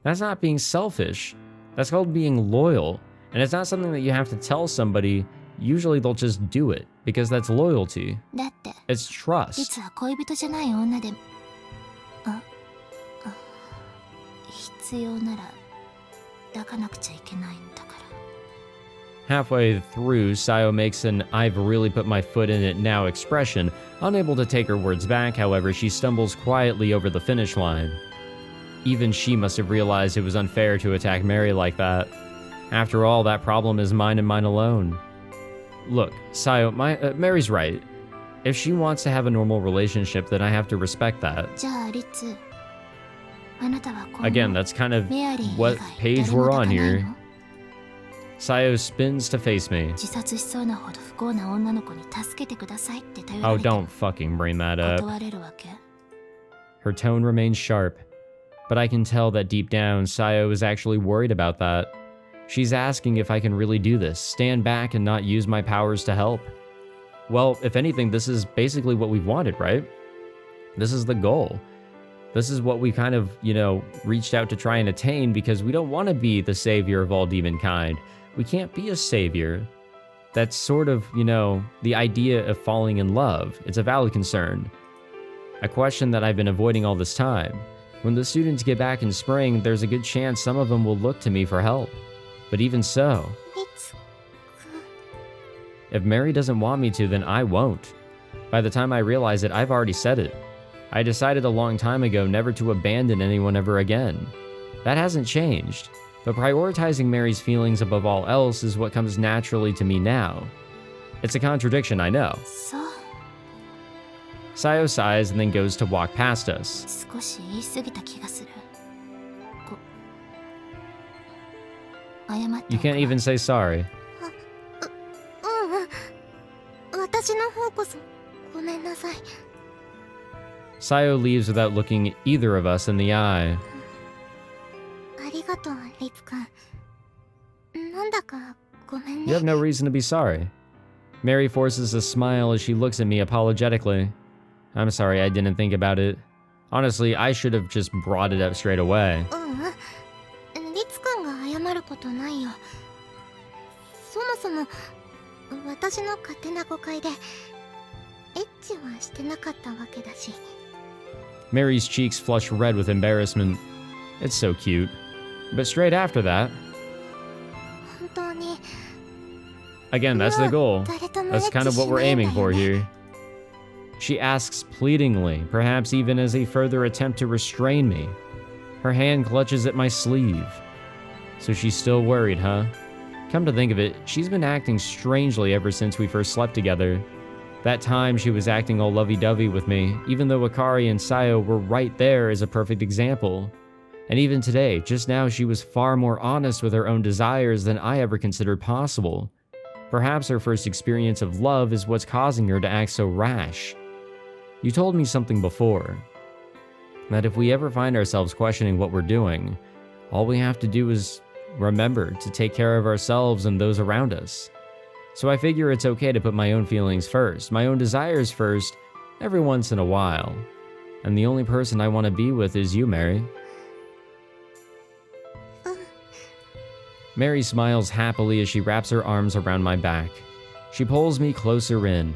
that's not being selfish. That's called being loyal, and it's not something that you have to tell somebody. Usually they'll just do it because that's loyalty. だって It's リ trust. ツは恋人じゃない女でも必要なら抱かなくちゃいけないんだから。 Halfway through, Sayo makes an "I've really put my foot in it now" expression, unable to take her words back. However, she stumbles quietly over the finish line. Even she must have realized it was unfair to attack Mary like that. After all, that problem is mine and mine alone. Look, Sayo, Mary's right. If she wants to have a normal relationship, then I have to respect that. じゃあリツ、あなたは今後 Again, that's kind of メアリー以 what 外 page 誰も we're 抱 on かない here. の？ Sayo spins to face me. 自殺しそうなほど不幸な女の子に助けてくださいって頼ら Oh, れて don't fucking bring that up. 断れるわけ？ Her tone remains sharp, but I can tell that deep down, Sayo is actually worried about that. She's asking if I can really do this, stand back and not use my powers to help. Well, if anything, this is basically what we've wanted, right? This is the goal. This is what we kind of, reached out to try and attain because we don't want to be the savior of all demon kind. We can't be a savior. That's sort of, the idea of falling in love. It's a valid concern. A question that I've been avoiding all this time. When the students get back in spring, there's a good chance some of them will look to me for help. But even so, リツ、 if Mary doesn't want me to, then I won't. By the time I realize it, I've already said it. I decided a long time ago never to abandon anyone ever again. That hasn't changed, but prioritizing Mary's feelings above all else is what comes naturally to me now. It's a contradiction, I know. そう。 Sayo sighs and then goes to walk past us. 少し言い過ぎた気がする。謝って You can't even say sorry. 私の方こそごめんなさい。 Sayo leaves without looking either of us in the eye. ありがとう、リツくん。なんだかごめん You ね。 have no reason to be sorry. Mary forces a smile as she looks at me apologetically. I'm sorry, I didn't think about it. Honestly, I should have just brought it up straight away. ことないよ。そもそも私の勝手な誤解でエッチはしてなかったわけだし。 Mary's cheeks flush red with embarrassment. It's so cute. But straight after that... 本当に Again, that's the goal. That's kind of what we're aiming for here. She asks pleadingly, perhaps even as a further attempt to restrain me. Her hand clutches at my sleeve. So she's still worried, huh? Come to think of it, she's been acting strangely ever since we first slept together. That time she was acting all lovey-dovey with me, even though Akari and Sayo were right there as a perfect example. And even today, just now she was far more honest with her own desires than I ever considered possible. Perhaps her first experience of love is what's causing her to act so rash. You told me something before, that if we ever find ourselves questioning what we're doing, all we have to do is remember to take care of ourselves and those around us. So I figure it's okay to put my own feelings first, my own desires first, every once in a while. And the only person I want to be with is you, Mary. Mary smiles happily as she wraps her arms around my back. She pulls me closer in.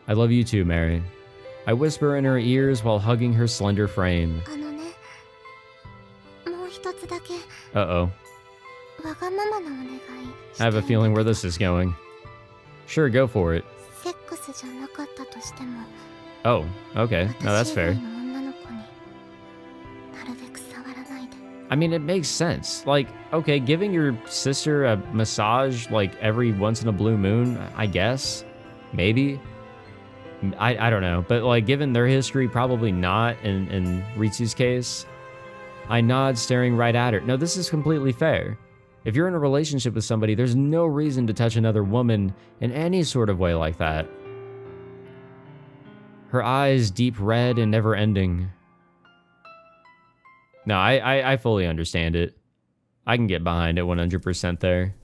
I love you too, Mary. I whisper in her ears while hugging her slender frame. Uh-oh. I have a feeling where this is going. Sure, go for it. Oh, okay. No, that's fair. I mean, it makes sense. Like, okay, giving your sister a massage, like, every once in a blue moon, I guess? Maybe? I don't know. But, like, given their history, probably not in Ritsu's case. I nod, staring right at her. No, this is completely fair. If you're in a relationship with somebody, there's no reason to touch another woman in any sort of way like that. Her eyes deep red and never ending. No, I fully understand it. I can get behind it 100% there.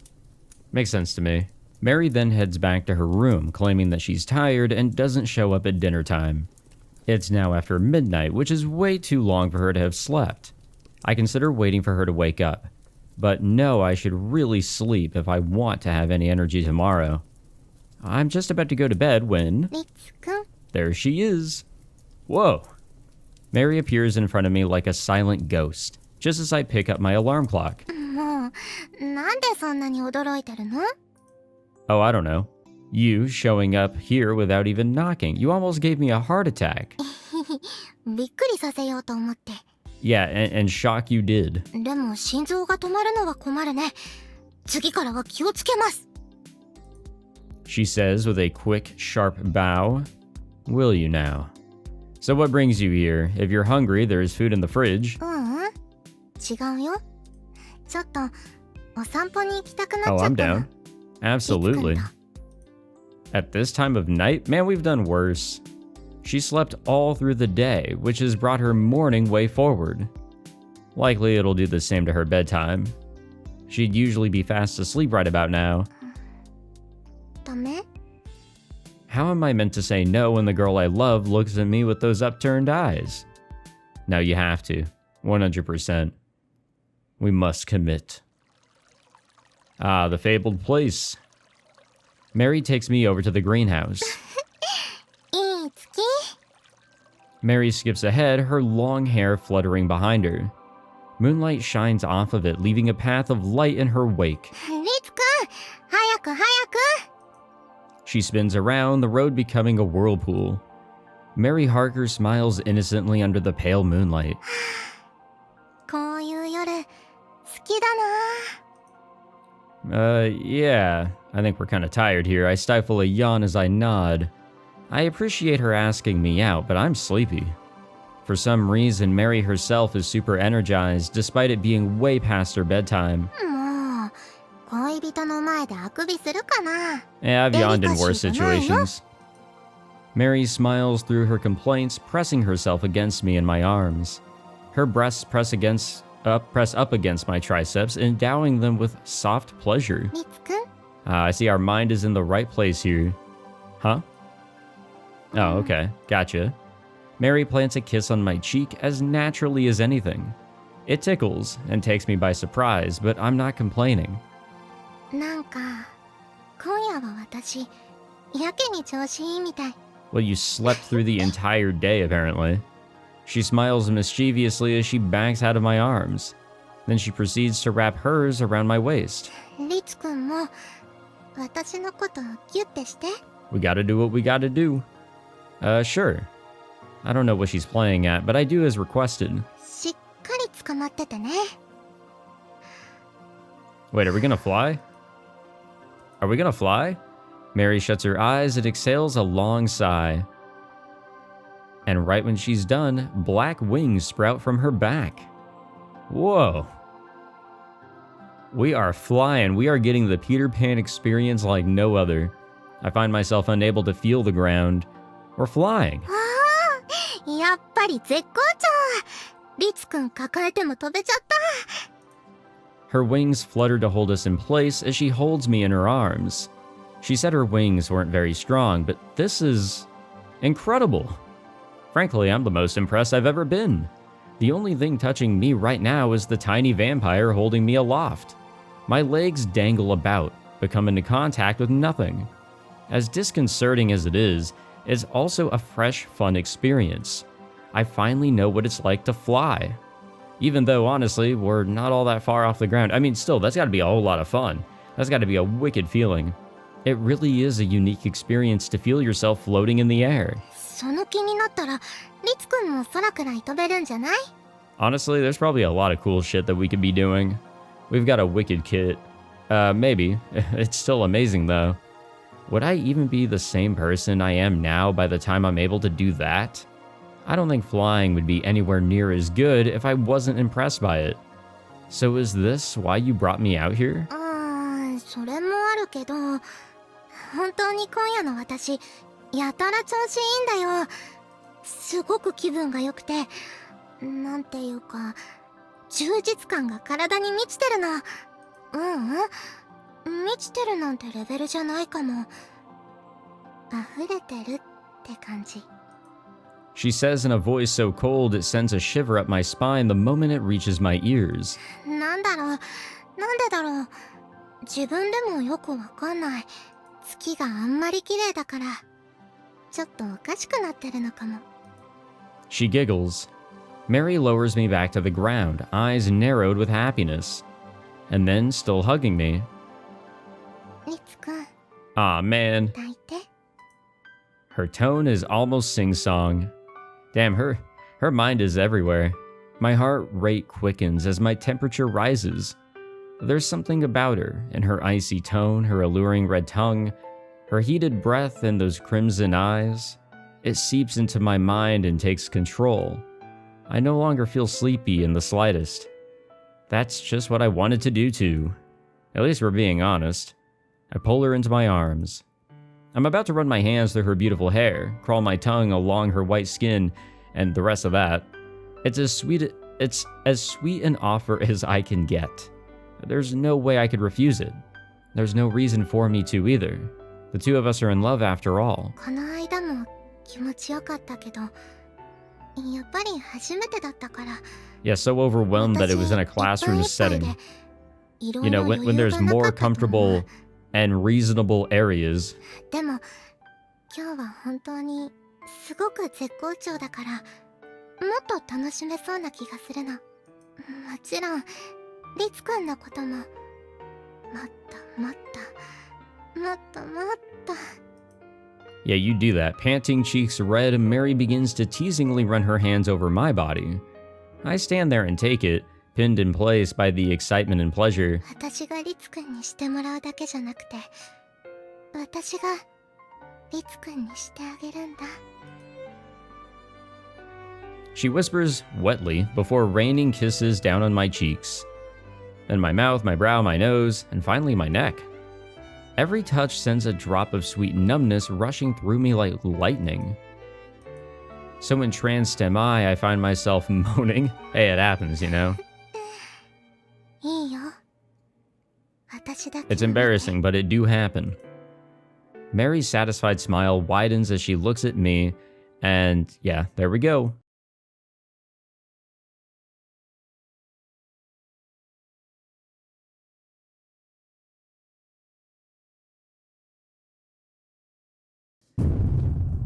Makes sense to me. Mary then heads back to her room, claiming that she's tired and doesn't show up at dinner time. It's now after midnight, which is way too long for her to have slept. I consider waiting for her to wake up, but know I should really sleep if I want to have any energy tomorrow. I'm just about to go to bed when... There she is. Whoa. Mary appears in front of me like a silent ghost, just as I pick up my alarm clock. Oh, I don't know. You showing up here without even knocking. You almost gave me a heart attack. Yeah, and shock you did. She says with a quick, sharp bow. Will you now? So what brings you here? If you're hungry, there's food in the fridge. Oh, I'm down. Absolutely. At this time of night? Man, we've done worse. She slept all through the day, which has brought her morning way forward. Likely it'll do the same to her bedtime. She'd usually be fast asleep right about now. How am I meant to say no when the girl I love looks at me with those upturned eyes? No, you have to. 100%. We must commit. Ah, the fabled place. Mary takes me over to the greenhouse. Mary skips ahead, her long hair fluttering behind her. Moonlight shines off of it, leaving a path of light in her wake. She spins around, the road becoming a whirlpool. Mary Harker smiles innocently under the pale moonlight. Yeah. I think we're kind of tired here. I stifle a yawn as I nod. I appreciate her asking me out, but I'm sleepy. For some reason, Mary herself is super energized, despite it being way past her bedtime. Yeah, I've yawned in worse situations. Mary smiles through her complaints, pressing herself against me in my arms. Her breasts press up against my triceps, endowing them with soft pleasure. I see our mind is in the right place here. Huh? Oh, okay. Gotcha. Mary plants a kiss on my cheek as naturally as anything. It tickles and takes me by surprise, but I'm not complaining. なんか今夜は私やけに調子いいみたい。 Well, you slept through the entire day, apparently. She smiles mischievously as she backs out of my arms. Then she proceeds to wrap hers around my waist. リツくんも私のことギュッてして。 We gotta do what we gotta do. Sure. I don't know what she's playing at, but I do as requested. しっかり捕まっててね。 Wait, are we gonna fly? Are we gonna fly? Mary shuts her eyes and exhales a long sigh. And right when she's done, black wings sprout from her back. Whoa. We are flying. We are getting the Peter Pan experience like no other. I find myself unable to feel the ground. We're flying. あー、やっぱり絶好調。リツくん抱えても飛べちゃった。 Her wings flutter to hold us in place as she holds me in her arms. She said her wings weren't very strong, but this is incredible. Frankly, I'm the most impressed I've ever been. The only thing touching me right now is the tiny vampire holding me aloft. My legs dangle about, but come into contact with nothing. As disconcerting as it is, it's also a fresh, fun experience. I finally know what it's like to fly. Even though, honestly, we're not all that far off the ground. I mean, still, that's gotta be a whole lot of fun. That's gotta be a wicked feeling. It really is a unique experience to feel yourself floating in the air. その気になったらリツくんも空くらい飛べるんじゃない？ Honestly, there's probably a lot of cool shit that we could be doing. We've got a wicked kit. Maybe. It's still amazing, though. Would I even be the same person I am now by the time I'm able to do that? I don't think flying would be anywhere near as good if I wasn't impressed by it. So is this why you brought me out here? それもあるけど、本当に今夜の私、やたら調子いいんだよ。すごく気分が良くて、なんていうか、充実感が体に満ちてるの。満ちてるなんてレベルじゃないかも。溢れてるって感じ。 She says in a voice so cold it sends a shiver up my spine the moment it reaches my ears. なんでだろう。自分でもよくわかんない。月があんまり綺麗だから、ちょっとおかしくなってるのかも。 She giggles. Mary lowers me back to the ground, eyes narrowed with happiness. And then, still hugging me. リツくん、 Aw, man. 抱いて。 Her tone is almost sing-song. Damn, her mind is everywhere. My heart rate quickens as my temperature rises. There's something about her, in her icy tone, her alluring red tongue, her heated breath, and those crimson eyes. It seeps into my mind and takes control. I no longer feel sleepy in the slightest. That's just what I wanted to do too. At least we're being honest. I pull her into my arms. I'm about to run my hands through her beautiful hair, crawl my tongue along her white skin, and the rest of that. It's as sweet an offer as I can get. There's no way I could refuse it. There's no reason for me to either. The two of us are in love after all. この間も気持ちよかったけど、やっぱり初めてだったから。 Yeah, so overwhelmed that it was in a classroom setting. You know, when there's more comfortable and reasonable areas. でも今日は本当にすごく絶好調だから、もっと楽しめそうな気がするの。もちろんリツくんのことももっともっともっともっと。 Yeah, you do that. Panting, cheeks red, Mary begins to teasingly run her hands over my body. I stand there and take it, pinned in place by the excitement and pleasure. 私がリツくんにしてもらうだけじゃなくて、私がリツくんにしてあげるんだ。 She whispers wetly before raining kisses down on my cheeks. Then my mouth, my brow, my nose, and finally my neck. Every touch sends a drop of sweet numbness rushing through me like lightning. So entranced am I find myself moaning. Hey, it happens, you know. いいよ。私だけ。 It's embarrassing, but it do happen. Mary's satisfied smile widens as she looks at me, and yeah, there we go.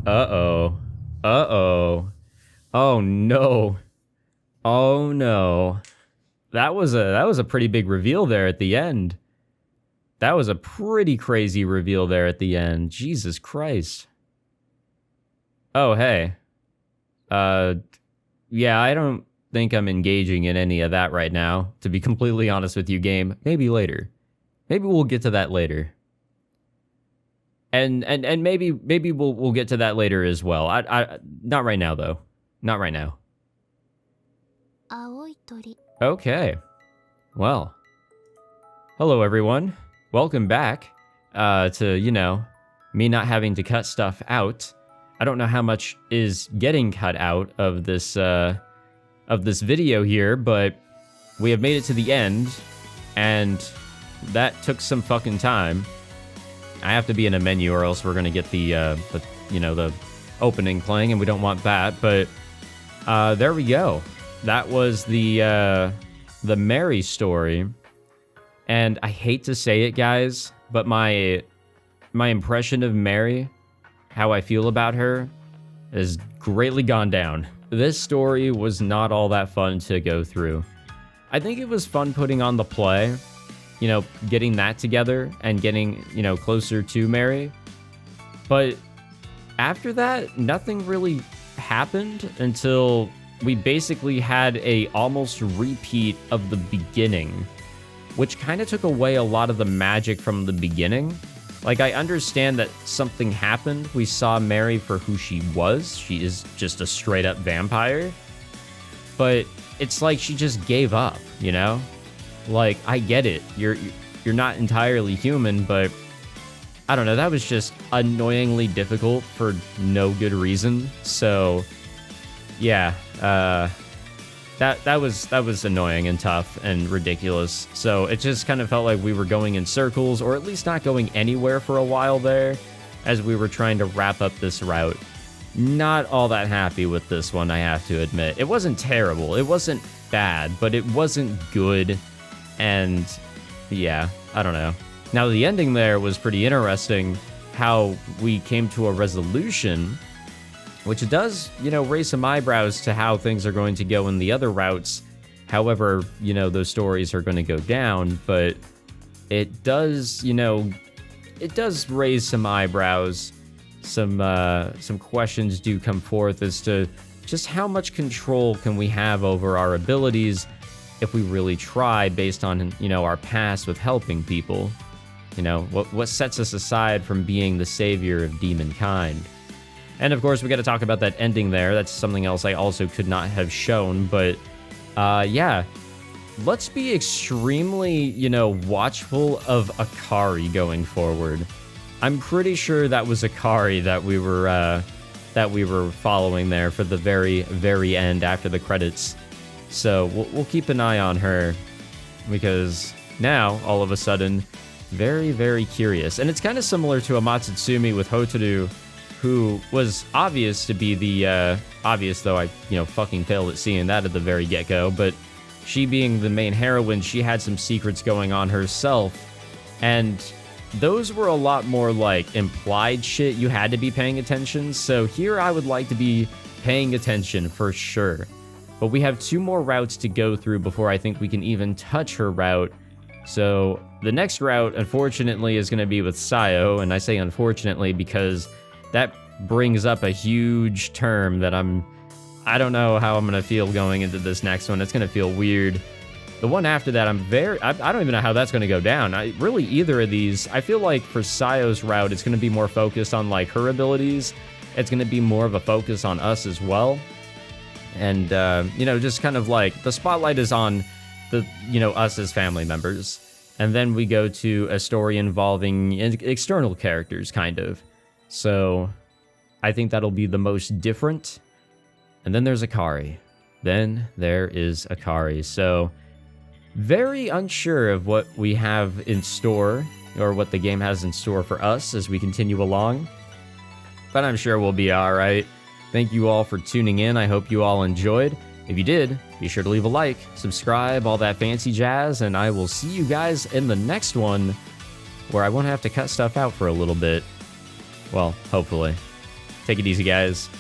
Uh-oh. Uh-oh. Oh, no. Oh, no. That was a pretty big reveal there at the end. That was a pretty crazy reveal there at the end. Jesus Christ. Oh, hey. Yeah, I don't think I'm engaging in any of that right now, to be completely honest with you, game. Maybe later. Maybe we'll get to that later. And maybe we'll get to that later as well. I not right now though. Not right now. Okay. Well. Hello everyone. Welcome back to, me not having to cut stuff out. I don't know how much is getting cut out of this video here, but we have made it to the end, and that took some fucking time. I have to be in a menu or else we're gonna get the opening playing, and we don't want that. But there we go. That was the Mary story, and I hate to say it, guys, but my impression of Mary, how I feel about her, has greatly gone down. This story was not all that fun to go through. I think it was fun putting on the play, getting that together and getting, closer to Mary. But after that, nothing really happened until we basically had a almost repeat of the beginning, which kind of took away a lot of the magic from the beginning. Like, I understand that something happened. We saw Mary for who she was. She is just a straight up vampire. But it's like she just gave up, Like, I get it. You're not entirely human, but I don't know. That was just annoyingly difficult for no good reason. So, yeah, that was annoying and tough and ridiculous. So it just kind of felt like we were going in circles, or at least not going anywhere for a while there, as we were trying to wrap up this route. Not all that happy with this one, I have to admit. It wasn't terrible. It wasn't bad, but it wasn't good. And yeah, I don't know. Now, the ending there was pretty interesting, how we came to a resolution, which does, raise some eyebrows to how things are going to go in the other routes. However, those stories are going to go down, but it does, it does raise some eyebrows. Some questions do come forth as to just how much control can we have over our abilities if we really try, based on, our past with helping people. What sets us aside from being the savior of demon kind. And of course, we got to talk about that ending there. That's something else I also could not have shown. But yeah, let's be extremely, watchful of Akari going forward. I'm pretty sure that was Akari that we were following there for the very, very end after the credits. So we'll keep an eye on her, because now all of a sudden, very, very curious. And it's kind of similar to Amatsutsumi with Hotaru, who was obvious to be the, obvious though I, fucking failed at seeing that at the very get-go, but she being the main heroine, she had some secrets going on herself, and those were a lot more like implied shit. You had to be paying attention, so here I would like to be paying attention for sure. But we have 2 more routes to go through before I think we can even touch her route. So the next route, unfortunately, is going to be with Sayo, and I say unfortunately because that brings up a huge term that I don't know how I'm going to feel going into this next one. It's going to feel weird. The one after that, I don't even know how that's going to go down. Really, either of these, I feel like for Sayo's route, it's going to be more focused on, like, her abilities. It's going to be more of a focus on us as well. And, just kind of like, the spotlight is on the, us as family members. And then we go to a story involving external characters, kind of. So, I think that'll be the most different. And then there's Akari. Then there is Akari. So, very unsure of what we have in store, or what the game has in store for us as we continue along. But I'm sure we'll be alright. Thank you all for tuning in. I hope you all enjoyed. If you did, be sure to leave a like, subscribe, all that fancy jazz, and I will see you guys in the next one, where I won't have to cut stuff out for a little bit. Well, hopefully. Take it easy, guys.